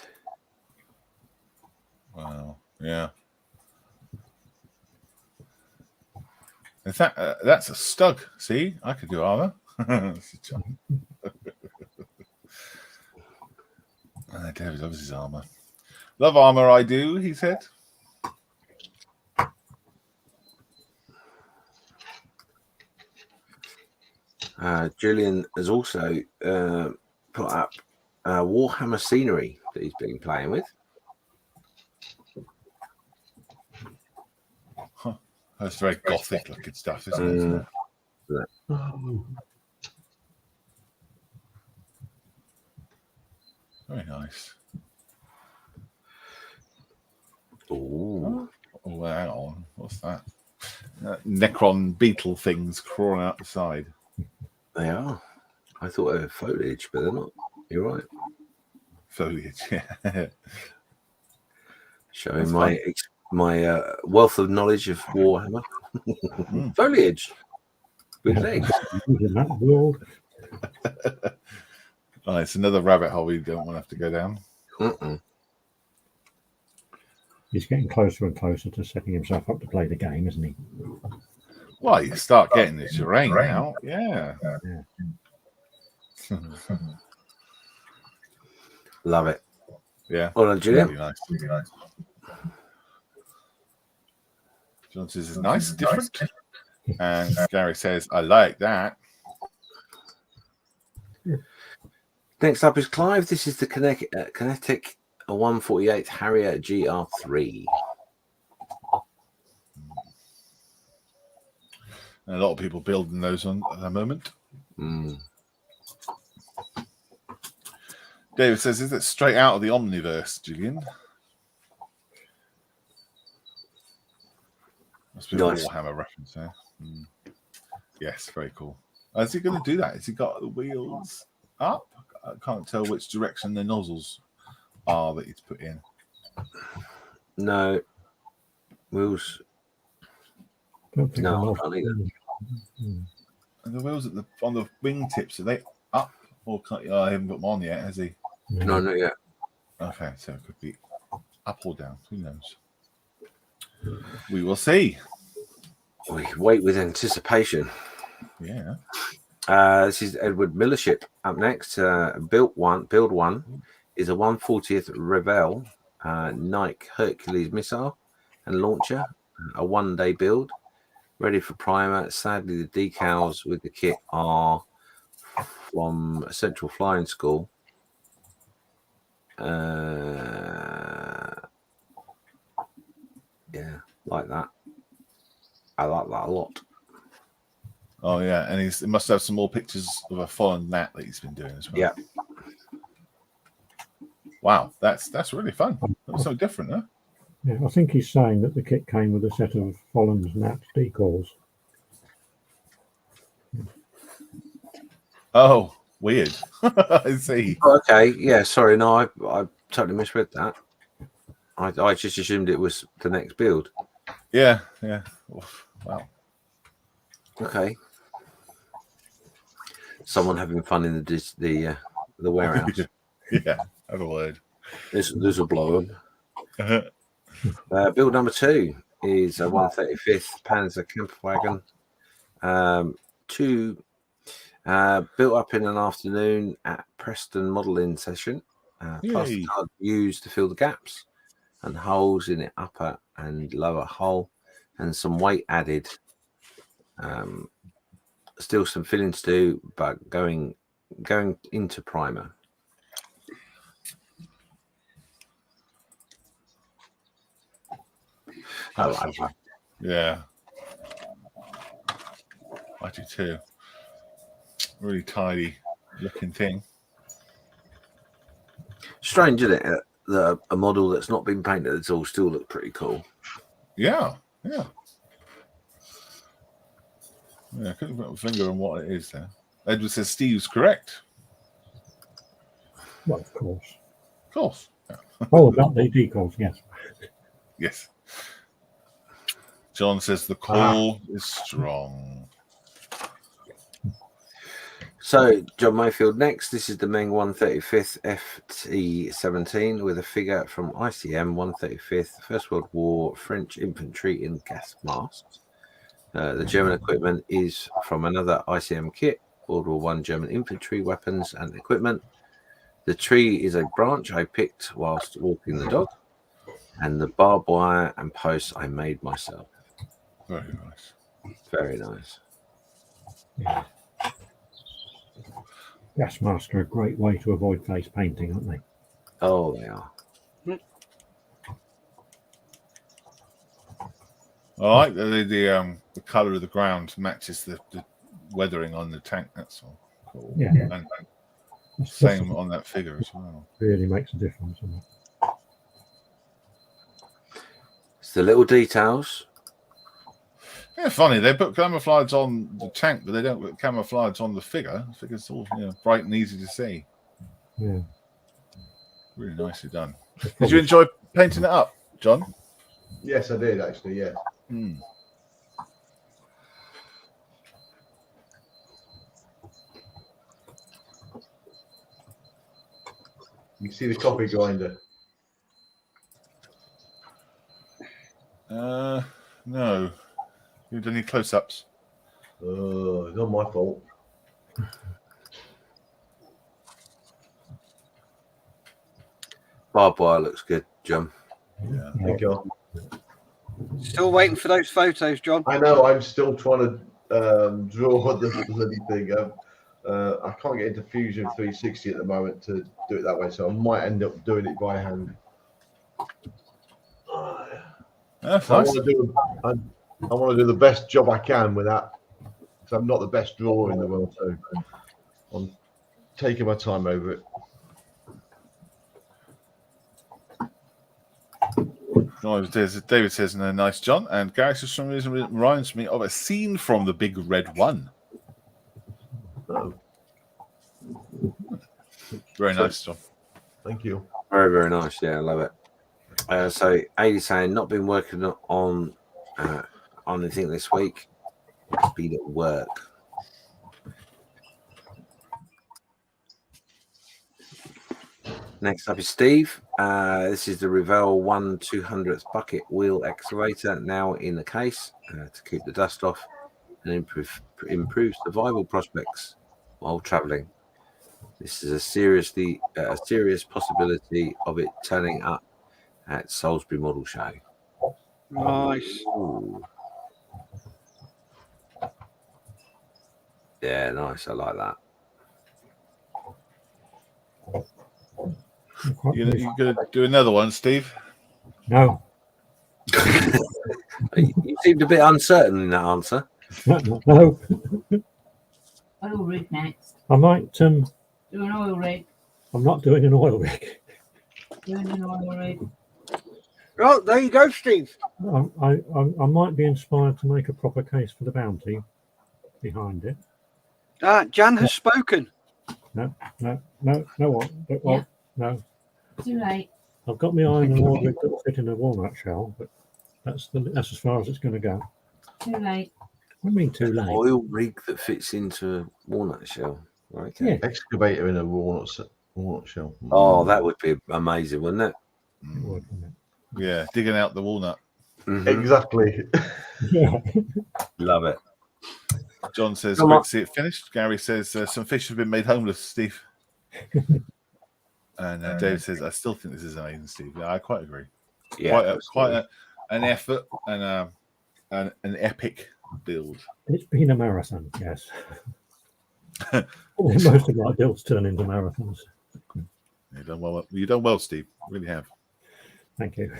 Wow. Yeah. In fact, that's a stug. See, I could do armor. David loves his armor. Love armor, I do, he said. Julian has also put up Warhammer Scenery that he's been playing with. That's very gothic looking stuff, isn't it? Very nice. Ooh. Oh, hang on. What's that? Necron beetle things crawling out the side. They are. I thought they were foliage, but they're not. You're right. Foliage, yeah. Showing That's my wealth of knowledge of Warhammer. Foliage with legs. In that world, Oh, it's another rabbit hole we don't want to have to go down. he's getting closer and closer to setting himself up to play the game, isn't he? Well, you start getting the terrain out. Yeah. Love it. Yeah. Well done, Julian. Really nice. Really nice. John says it's nice, different. And Gary says, I like that. Next up is Clive. This is the Kinetic 148 Harrier GR3. And a lot of people building those on at the moment. David says, is it straight out of the Omniverse, Julian? Must be Nice. a Warhammer reference there. Yes, very cool. Is he going to do that? Has he got the wheels up? I can't tell which direction the nozzles are that he's put in. No. Wheels. Don't think No, I'm I off. can't either. And the wheels on the wingtips, are they up? Or can't, I haven't put them on yet, has he? No, not yet. Okay, so it could be up or down. Who knows? We will see. We wait with anticipation. Yeah. This is Edward Millership up next. Build one is a 140th Revell Nike Hercules missile and launcher. A one-day build, ready for primer. Sadly, the decals with the kit are from Central Flying School. Yeah, like that. I like that a lot. Oh yeah, and he must have some more pictures of a fallen gnat that he's been doing as well. Yeah. Wow, that's really fun. That's so different, huh? Yeah, I think he's saying that the kit came with a set of Holland's Nat decals. Oh, weird. I see. Okay, yeah, sorry, no, I totally misread that. I just assumed it was the next build. Yeah. Oof, wow. Okay. Someone having fun in the warehouse. Yeah, have a word. This will blow them. Build number 2 is a 135th Panzer camper wagon. Built up in an afternoon at Preston modelling session. Plastic card used to fill the gaps and holes in the upper and lower hull, and some weight added. Still some filling to do, but going into primer. I like that. Yeah. I do too. Really tidy looking thing. Strange, isn't it? That a model that's not been painted at all still look pretty cool. Yeah. Yeah, I couldn't put my finger on what it is there. Edward says Steve's correct. Well, of course. Of course. Yeah. Oh, about the decals, yes. Yes. John says the call is strong. So, John Mayfield next. This is the Meng 135th FT-17 with a figure from ICM 135th First World War French infantry in gas masks. The German equipment is from another ICM kit, World War I German infantry weapons and equipment. The tree is a branch I picked whilst walking the dog, and the barbed wire and posts I made myself. Very nice. Very nice. Yeah. Gas masks are a great way to avoid face painting, aren't they? Oh, they are. I like the color of the ground matches the weathering on the tank. That's all cool. Yeah. And same on that figure as well. Really makes a difference. Doesn't it? It's the little details. Yeah, funny. They put camouflage on the tank, but they don't put camouflage on the figure. The figure's all bright and easy to see. Yeah. Really nicely done. Did you enjoy painting it up, John? Yes, I did actually. Yeah. Hmm. You can see the coffee grinder. No. You done any close-ups? Oh, it's not my fault. Barbed wire looks good, John. Yeah. Thank you. Still waiting for those photos, John. I know. I'm still trying to draw the bloody thing. I can't get into Fusion 360 at the moment to do it that way, so I might end up doing it by hand. That's I nice. want to do the best job I can with that, because I'm not the best drawer in the world, so I'm taking my time over it. Oh, David says, "No, nice, John." And Gary says, "For some reason, it reminds me of a scene from The Big Red One." Oh, Very nice, John. thank you. Very, very nice. Yeah, I love it. So, Aidy's saying, not been working on anything this week. Been at work. Next up is Steve. This is the Revell 1/200th bucket wheel excavator, now in the case to keep the dust off and improve survival prospects while travelling. This is a serious possibility of it turning up at Salisbury Model Show. Nice. Ooh. Yeah, nice. I like that. You gonna do another one, Steve? No. You seemed a bit uncertain in that answer. No. Oil rig next. I might. Do an oil rig. I'm not doing an oil rig. Doing an oil rig. Oh, there you go, Steve. I might be inspired to make a proper case for the bounty behind it. Jan has spoken. No. What? Yeah. No. Too late. I've got my eye on an oil rig that will fit in a walnut shell, but that's as far as it's going to go. Too late. What do you mean too late? Oil rig that fits into a walnut shell. Okay. Yeah. Excavator in a walnut shell. Oh, that would be amazing, wouldn't it? It would, wouldn't Yeah, digging out the walnut. Mhm. Exactly. it? Yeah. Love it. John says, Come "Great on. to see it finished." Gary says, "Some fish have been made homeless, Steve." And David says, "I still think this is amazing, Steve." Yeah, I quite agree. Yeah. An effort and an epic build. It's been a marathon, yes. Most of my builds turn into marathons. You've done well. You've done well, Steve. You really have. Thank you.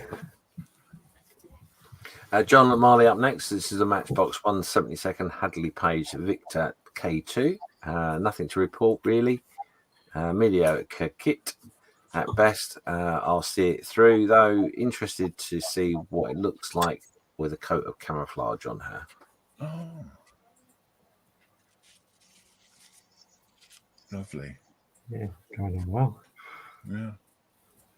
John and Marley up next. This is a Matchbox 1/72 Hadley Page Victor K2. Nothing to report, really. Mediocre kit at best. I'll see it through, though. Interested to see what it looks like with a coat of camouflage on her. Oh, lovely. Yeah, going on well. Yeah.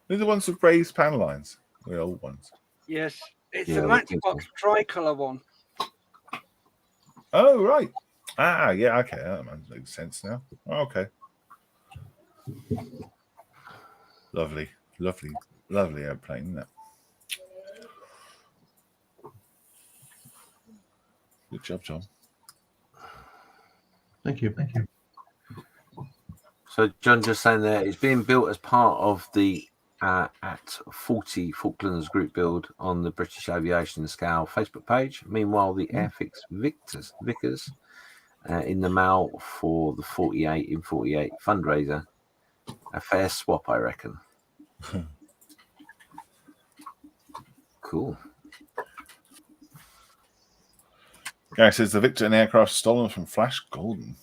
They're the ones with raised panel lines. The old ones. Yes, it's Yeah, a I think Matchbox tricolour one. Oh, right. Ah, yeah. Okay, that makes sense now. Okay. Lovely airplane, isn't it? Good job, John. Thank you. So, John, just saying there, it's being built as part of the at 40 Falklands group build on the British Aviation Scale Facebook page. Meanwhile, the Airfix Vickers in the mail for the 48 in 48 fundraiser. A fair swap, I reckon. Cool. Gary says the Victor aircraft stolen from Flash Golden.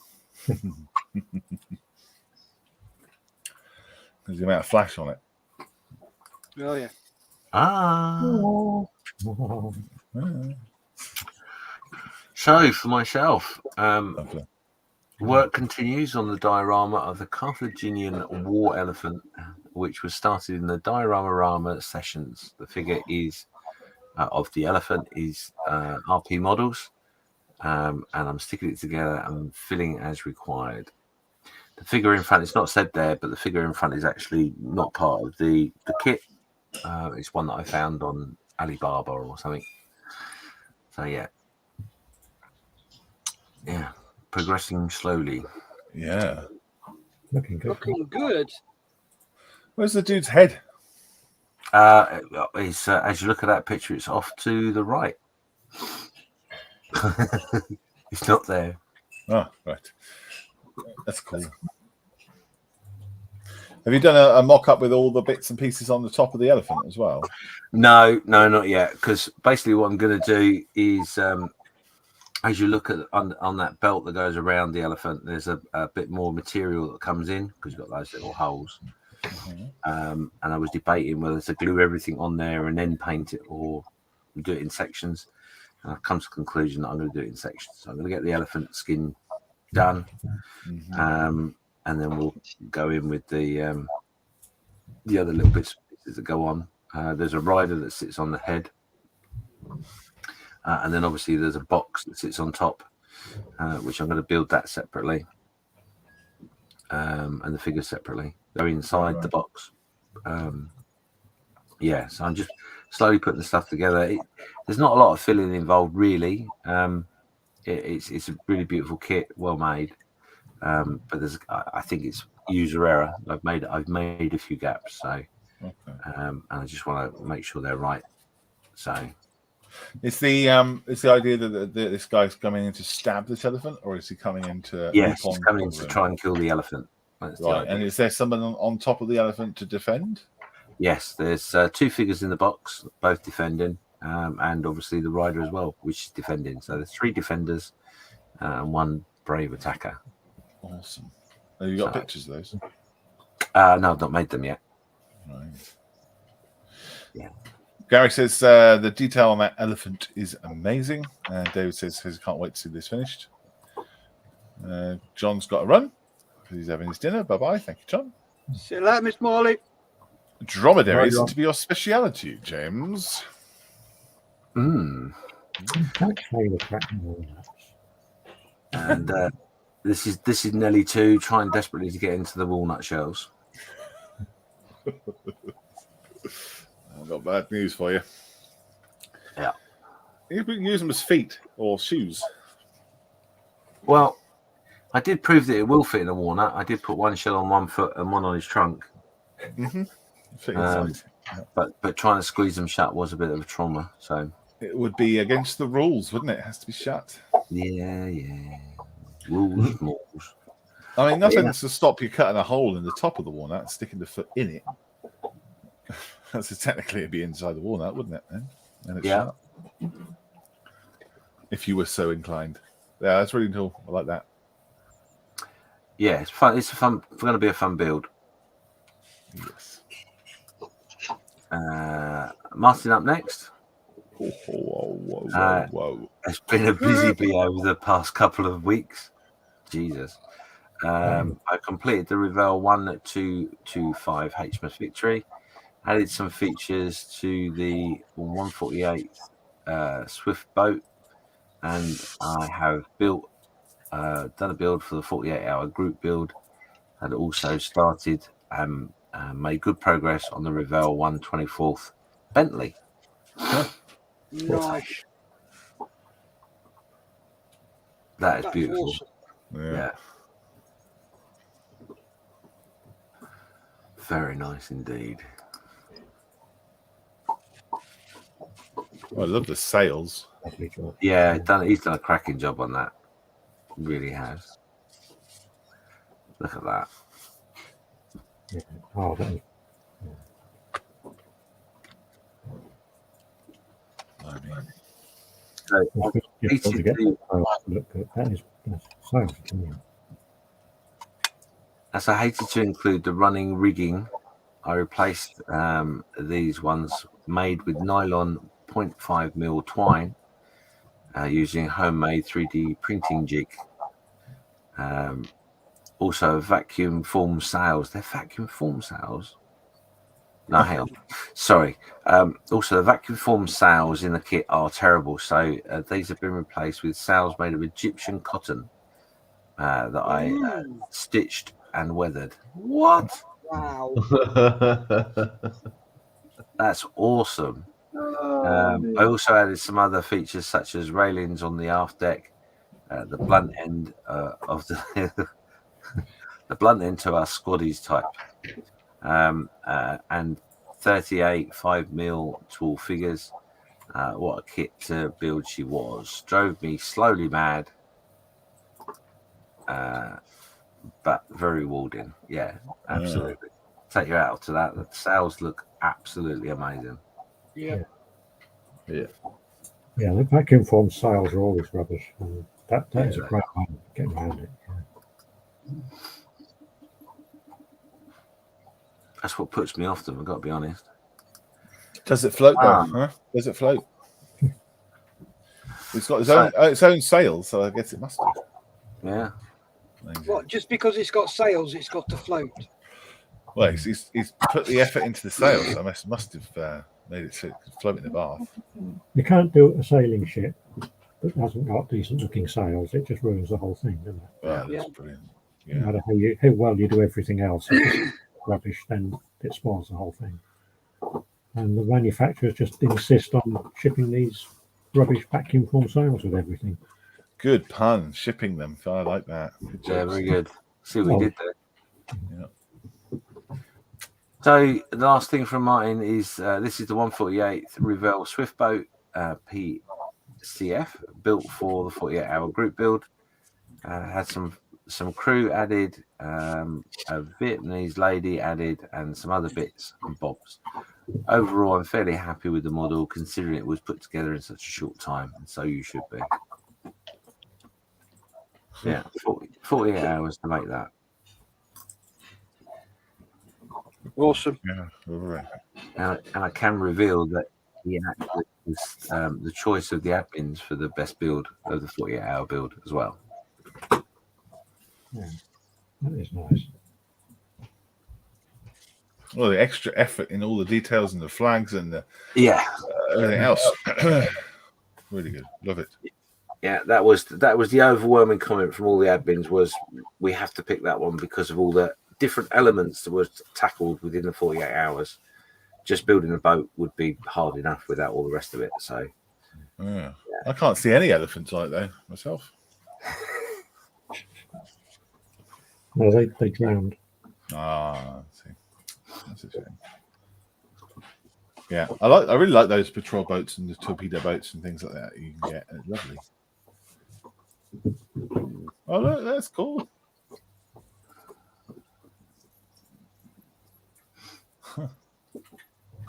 There's the amount of flash on it. Oh yeah. Ah. Ah, So for myself, lovely. work continues on the diorama of the Carthaginian war elephant, which was started in the Diorama sessions. The figure is of the elephant is RP models, and I'm sticking it together and filling as required. The figure in front, it's not said there, but the figure in front is actually not part of the kit. It's one that I found on Alibaba or something. So yeah, progressing slowly. Yeah. Looking good. Looking good. Where's the dude's head? It's as you look at that picture, it's off to the right. It's not there. Oh, right. That's cool. Have you done a mock-up with all the bits and pieces on the top of the elephant as well? No, not yet. Because basically, what I'm going to do is, as you look at on that belt that goes around the elephant, there's a bit more material that comes in because you've got those little holes. And I was debating whether to glue everything on there and then paint it or do it in sections. And I've come to the conclusion that I'm going to do it in sections. So I'm going to get the elephant skin done, and then we'll go in with the other little bits and pieces that go on. There's a rider that sits on the head, and then obviously there's a box that sits on top, which I'm going to build that separately, and the figure separately. Go inside the box. So I'm just slowly putting the stuff together. There's not a lot of filling involved, really. It's a really beautiful kit, well made. But I think it's user error. I've made a few gaps, so and I just want to make sure they're right. So it's the idea that this guy's coming in to stab this elephant, or is he coming in to? Yes, he's coming in to try and kill the elephant. That's right. And is there someone on top of the elephant to defend? Yes, there's two figures in the box, both defending, and obviously the rider as well, which is defending. So there's 3 defenders and 1 brave attacker. Awesome. Have you got pictures of those? No, I've not made them yet. Right. Yeah. Gary says the detail on that elephant is amazing. David says he can't wait to see this finished. John's got to run because he's having his dinner. Bye-bye. Thank you, John. See you later, Miss Morley. Dromedaries seem to be your speciality, James. And this is Nelly 2 trying desperately to get into the walnut shells. I've got bad news for you. Yeah. You can use them as feet or shoes. Well, I did prove that it will fit in a walnut. I did put 1 shell on 1 foot and 1 on his trunk. Fit inside. But trying to squeeze them shut was a bit of a trauma. So it would be against the rules, wouldn't it? It has to be shut. Yeah. Rules. I mean, nothing's to stop you cutting a hole in the top of the walnut and sticking the foot in it. That's technically it'd be inside the walnut, wouldn't it? Then? And it's shut. If you were so inclined. Yeah, that's really cool. I like that. Yeah, it's fun. It's going to be a fun build. Yes. Martin up next. Whoa. It's been a busy bee over the past couple of weeks. Jesus. I completed the Revell 1225 HMS Victory. Added some features to the 148 Swift boat, and I have done a build for the 48-hour group build, and also started and made good progress on the Revell 124th Bentley. Nice. That is beautiful. Awesome. Yeah. Very nice indeed. I love the sails. Yeah, he's done a cracking job on that. He really has. Look at that. So, It's really difficult to get basically, that to look good. That's so brilliant. as I hated to include the running rigging, I replaced these ones made with nylon 0.5mm twine using homemade 3D printing jig. Also, vacuum form sails. They're vacuum form sails? No, hang on. Sorry. Also, the vacuum form sails in the kit are terrible. So these have been replaced with sails made of Egyptian cotton that I stitched and weathered. What? Wow. That's awesome. I also added some other features such as railings on the aft deck, the blunt end of the the blunt end to our squaddies type, and 38 5mm tall figures. What a kit to build she was. Drove me slowly mad, but very rewarding. Yeah, absolutely. Take you out to that. The sails look absolutely amazing. Yeah. Yeah. Yeah, the vacuum form sails are always rubbish. And that is a Yeah. great way of getting around it. Yeah. That's what puts me off them, I've got to be honest. Does it float though? Huh? Does it float? It's got its own sails, so I guess it must do. Yeah. Amazing. What? Just because it's got sails, it's got to float. Well, he's put the effort into the sails, so I must have made it so it could float in the bath. You can't do a sailing ship that hasn't got decent looking sails. It just ruins the whole thing, doesn't it? Right, Yeah. that's brilliant. No Yeah. matter how well you do everything else, if it's rubbish, then it spoils the whole thing. And the manufacturers just insist on shipping these rubbish vacuum form sails with everything. Good pun, shipping them. I like that. Good Yeah, jokes. very good. See what we did there. Yeah. So the last thing from Martin is this is the 148th Revell Swift Boat PCF built for the 48-hour group build. Had some crew added, a Vietnamese lady added, and some other bits and bobs. Overall, I'm fairly happy with the model, considering it was put together in such a short time, and so you should be. Yeah, 48 hours to make that. Awesome. Yeah. All right. And I can reveal that he actually was the choice of the admins for the best build of the 48-hour build as well. Yeah, that is nice. Well, the extra effort in all the details and the flags and the everything else. Really good. Love it. Yeah, that was the overwhelming comment from all the admins was we have to pick that one because of all the different elements that were tackled within the 48 hours. Just building a boat would be hard enough without all the rest of it. So Yeah. I can't see any elephants like that myself. No, they drowned. Ah, I see. That's a shame. Yeah, I really like those patrol boats and the torpedo boats and things like that you can get. It's lovely. Oh look, that's cool. Huh.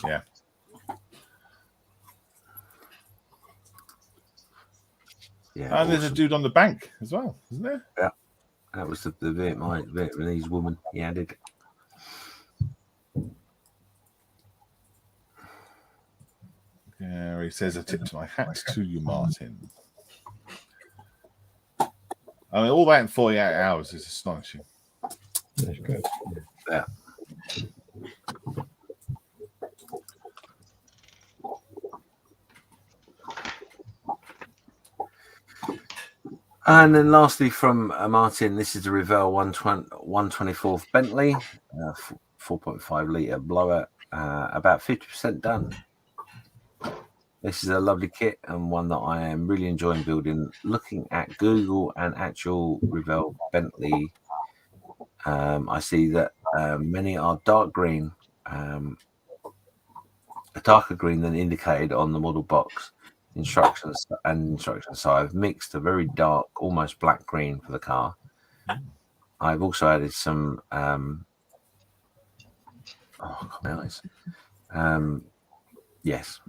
Yeah. yeah, And there's a dude on the bank as well, isn't there? Yeah, that was the Vietnamese woman he added. Yeah, he says, I tipped my hat to you, Martin. I mean, all that in 48 hours is astonishing. That's good. Yeah. And then lastly from Martin, this is the Revell 124th Bentley, 4.5 litre blower, about 50% done. This is a lovely kit and one that I am really enjoying building. Looking at Google and actual Revell Bentley, I see that many are dark green, a darker green than indicated on the model box instructions. So I've mixed a very dark, almost black green for the car. I've also added some yes.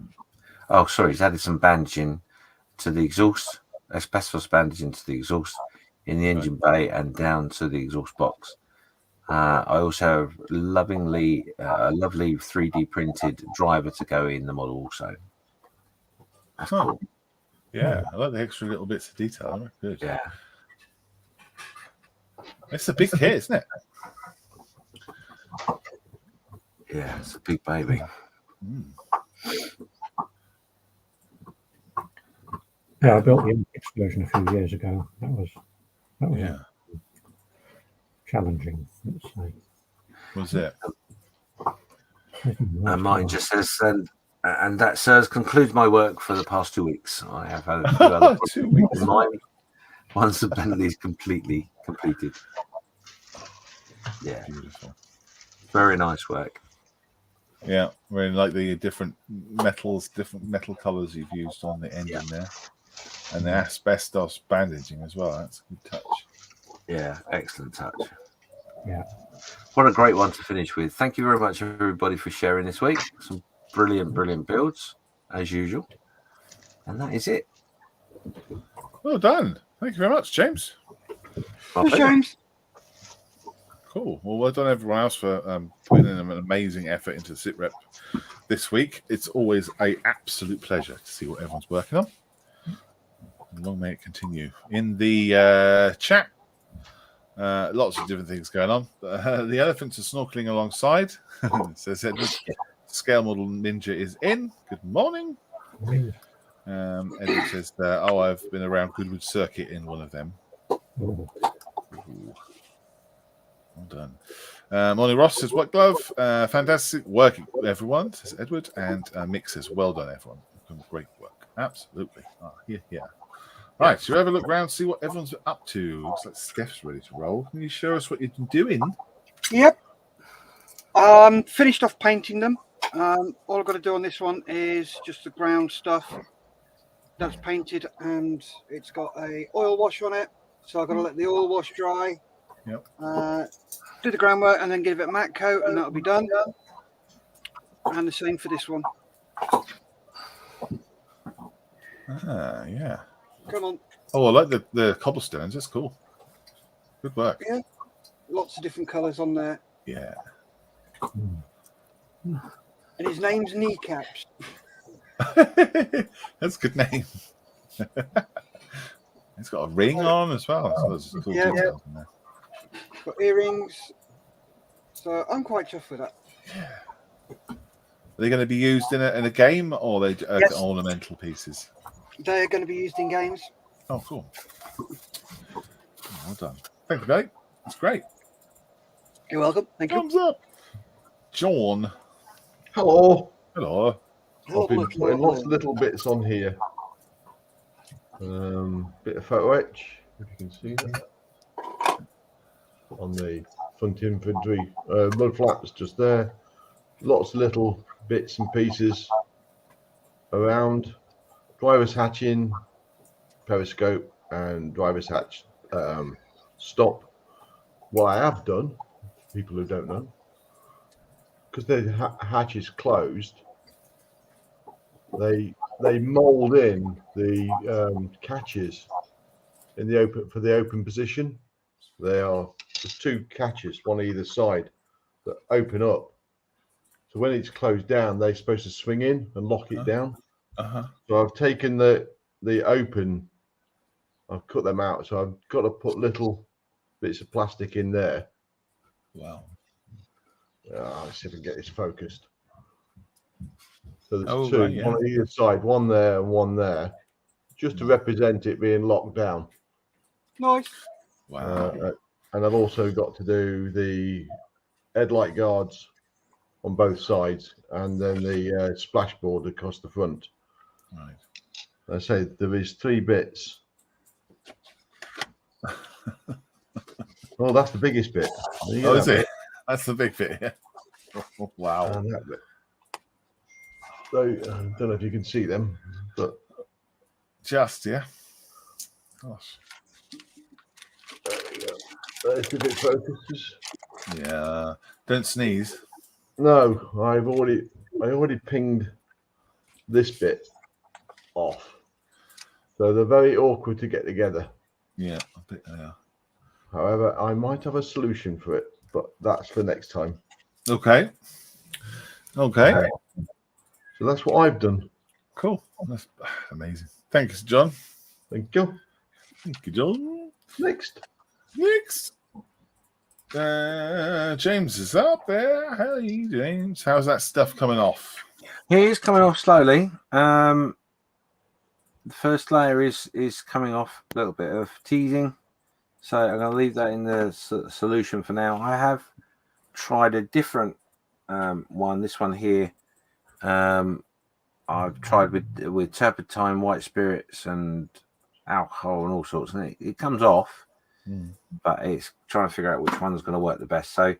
Oh, sorry, he's added some bandaging to the exhaust, asbestos bandaging to the exhaust in the engine bay and down to the exhaust box. I also have a lovely 3D printed driver to go in the model also. That's cool. Yeah, I like the extra little bits of detail. Good. Yeah. It's a big kit, isn't it? Yeah, it's a big baby. Yeah, I built the explosion a few years ago. That was challenging, let's say. Was it? And mine just says, and that, sirs, concludes my work for the past 2 weeks. I have had a few other 2 weeks. Mine, once the Bentley is completely completed. Yeah, Beautiful. Very nice work. Yeah, really like the different metals, different metal colours you've used on the engine there, and the asbestos bandaging as well. That's a good touch. Yeah, excellent touch. Yeah. What a great one to finish with. Thank you very much, everybody, for sharing this week. Some brilliant builds, as usual. And that is it. Well done. Thank you very much, James. Thanks, James. Cool. Well done, everyone else, for putting in an amazing effort into the SITREP this week. It's always an absolute pleasure to see what everyone's working on. Long may it continue. In the chat, lots of different things going on. The elephants are snorkeling alongside. Says Edward, scale model ninja is in. Good morning. Edward says, I've been around Goodwood Circuit in one of them. Ooh. Well done. Molly Ross says, what glove? Fantastic work, everyone, says Edward. And Mick says, well done, everyone. Great work. Absolutely. Yeah. Right, should we have a look around, see what everyone's up to? Looks like Steph's ready to roll. Can you show us what you've been doing? Yep. Finished off painting them. All I've got to do on this one is just the ground stuff. That's painted and it's got a oil wash on it. So I've got to let the oil wash dry. Yep. Do the groundwork and then give it a matte coat and that'll be done. And the same for this one. Yeah. Come on. Oh, I like the cobblestones. That's cool. Good work. Yeah. Lots of different colours on there. Yeah. And his name's Kneecaps. That's a good name. It's got a ring on as well. So there's cool details in there. Got earrings. So I'm quite chuffed with that. Are they going to be used in a game, or are they ornamental pieces? They're going to be used in games. Oh, cool. Well done. Thank you, mate. That's great. You're welcome. Thank you. Thumbs up. John. Hello. Hello. I've been putting lots of little bits on here. Bit of photo etch, if you can see that. On the front infantry. Mud flaps just there. Lots of little bits and pieces around. Driver's hatching, periscope, and driver's hatch stop. What I have done, people who don't know, because the hatch is closed, they mould in the catches in the open for the open position. There's two catches, one either side, that open up. So when it's closed down, they're supposed to swing in and lock it down. So I've taken the open, I've cut them out. So I've got to put little bits of plastic in there. Wow. Let's see if I can get this focused. So there's two, one on either side, one there and one there, just to represent it being locked down. Nice. Wow. And I've also got to do the headlight guards on both sides, and then the splashboard across the front. Right. I say there is 3 bits. Oh, that's the biggest bit. Oh, is it? That's the big bit. Yeah. Wow. And that bit. So I don't know if you can see them, but just Gosh. There we go. There's the bit focuses. Yeah. Don't sneeze. No, I already pinged this bit off. So they're very awkward to get together. Yeah, I bet they are. However, I might have a solution for it, but that's for next time. Okay. Okay. So that's what I've done. Cool. That's amazing. Thanks, John. Thank you. Thank you, John. Next. James is up there. How are you, James? How's that stuff coming off? He's coming off slowly. The first layer is coming off, a little bit of teasing. So I'm going to leave that in the solution for now. I have tried a different one. This one here, I've tried with turpentine, white spirits, and alcohol and all sorts, and it comes off. But it's trying to figure out which one's going to work the best. So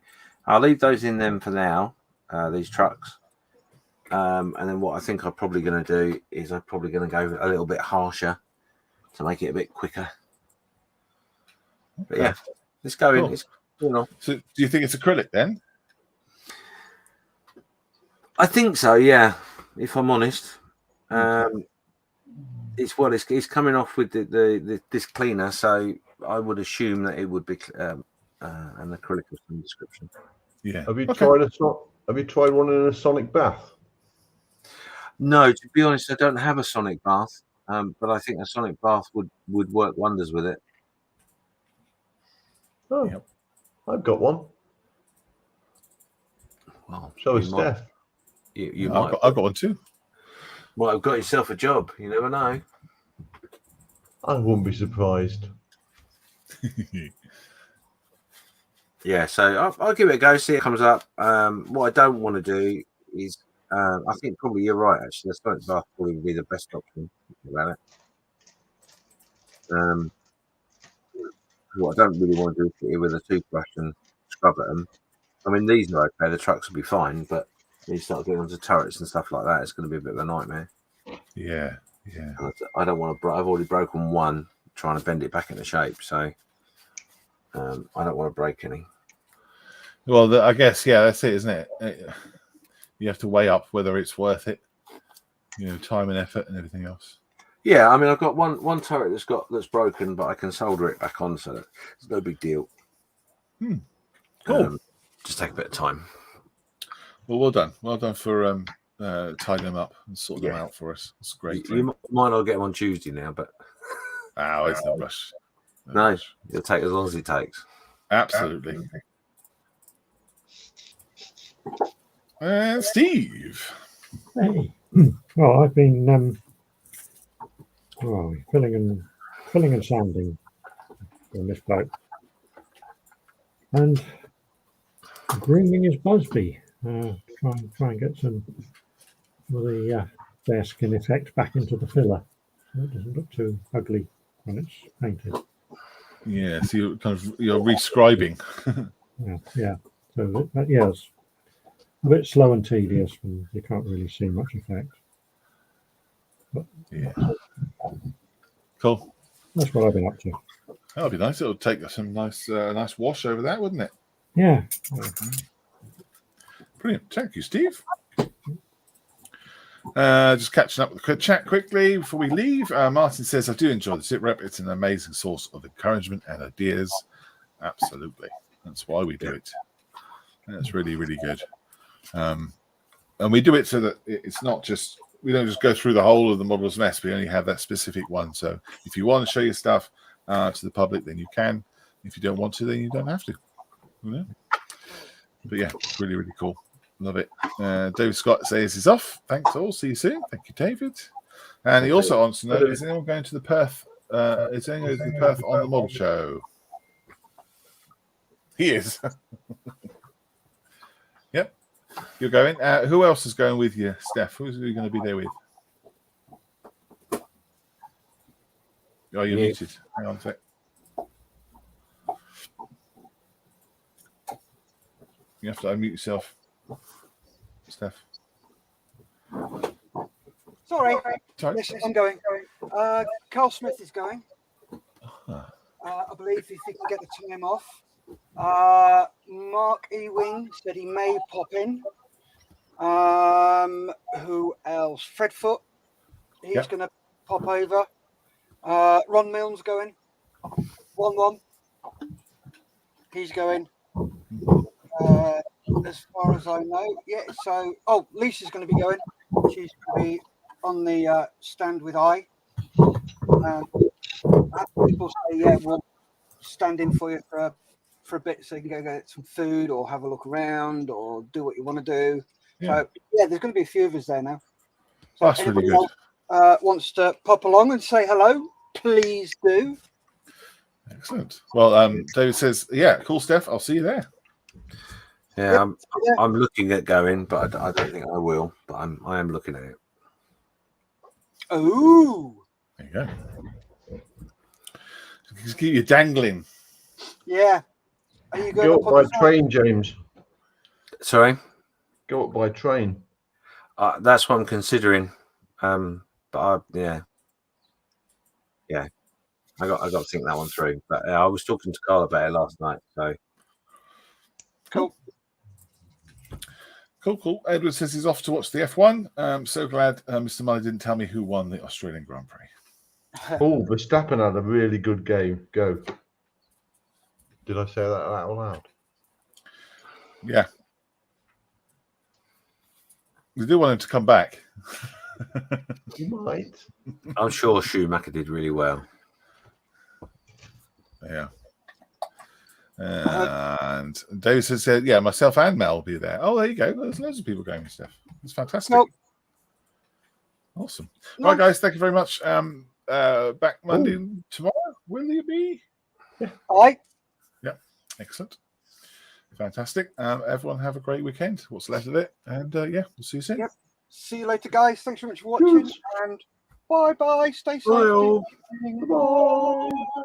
I'll leave those in them for now. These trucks, and then what I think I'm probably going to do is I'm probably going to go a little bit harsher to make it a bit quicker. But yeah, it's going. Cool. It's, you know. So, do you think it's acrylic then? I think so. Yeah, if I'm honest, it's coming off with the this cleaner, so I would assume that it would be an acrylic of some description. Yeah. Have you tried one in a sonic bath? No, to be honest, I don't have a sonic bath, but I think a sonic bath would work wonders with it. Oh, yep. I've got one. Well, So is Steph. I've got one too. Might have got yourself a job. You never know. I wouldn't be surprised. Yeah, so I'll give it a go. See if it comes up. What I don't want to do is, I think probably you're right. Actually, the sonic bath probably would be the best option about it. What I don't really want to do is sit here with a toothbrush and scrub at them. I mean, these are okay. The trucks will be fine, but when you start getting onto turrets and stuff like that, it's going to be a bit of a nightmare. Yeah. I don't want to. I've already broken one trying to bend it back into shape, so I don't want to break any. Well, I guess that's it, isn't it? You have to weigh up whether it's worth it. You know, time and effort and everything else. Yeah, I mean, I've got one turret that's broken, but I can solder it back on, so it's no big deal. Cool. Just take a bit of time. Well, well done. Well done for tidying them up and sorting them out for us. It's great. You might not get them on Tuesday now, but it's no rush. No, it'll take as long as it takes. Absolutely. Steve. Hey. Well, I've been filling and sanding on this boat, and grooming his Busby. Try and get some of the bearskin effect back into the filler, so it doesn't look too ugly when it's painted. Yeah, so you're rescribing. Yeah. So it's a bit slow and tedious, and you can't really see much effect. But yeah. Cool. That's what I've been up to. That'll be nice. It'll take some nice wash over that, wouldn't it? Yeah. Brilliant. Thank you, Steve. Just catching up with the chat quickly before we leave. Martin says, I do enjoy the sit rep. It's an amazing source of encouragement and ideas. Absolutely. That's why we do it. That's really, really good. And we do it so that it's not just, we don't just go through the whole of the model's mess. We only have that specific one. So if you want to show your stuff to the public, then you can. If you don't want to, then you don't have to. Yeah. But yeah, really, really cool. Love it. David Scott says he's off. Thanks all. See you soon. Thank you, David. And he also wants to know, is anyone going to the Perth? Is anyone going to the Perth on the model show? He is. Yep. You're going. Who else is going with you, Steph? Who's going to be there with? Oh, you're muted. Hang on a sec. You have to unmute yourself, Steph. Sorry. Sorry. Yes, I'm going. Carl Smith is going. I believe if he can get the time off. Mark Ewing said he may pop in. Who else? Fred Foot. He's going to pop over. Ron Milne's going. 1-1. He's going. As far as I know, yeah. So, Lisa's going to be going. She's going to be on the stand with I. People say, yeah, we'll stand in for you for a bit, so you can go get some food or have a look around or do what you want to do. Yeah. So, yeah, there's going to be a few of us there now. So, That's really good. Wants to pop along and say hello, please do. Excellent. Well, David says, yeah, cool, Steph. I'll see you there. Yeah, I'm looking at going, but I don't think I will. But I am looking at it. Oh, there you go. Just keep you dangling. Yeah. Are you going Go up up on by train, James. Sorry, Go up by train. that's what I'm considering. But yeah, I got to think that one through. But I was talking to Carl about it last night. So Cool. Edward says he's off to watch the F1. So glad Mr. Mully didn't tell me who won the Australian Grand Prix. Oh, Verstappen had a really good game. Go. Did I say that out loud? Yeah. We do want him to come back. You might. I'm sure Schumacher did really well. Yeah. And David said, yeah, myself and Mel will be there. Oh, there you go. There's loads of people going and stuff. It's fantastic. Nope. Awesome. No. Right, guys, thank you very much. Back Monday tomorrow, will you be? Aye. Yeah, excellent. Fantastic. Everyone have a great weekend. What's left of it. And yeah, we'll see you soon. Yep. See you later, guys. Thanks very much for watching. And bye-bye. Stay safe. Bye all. Bye.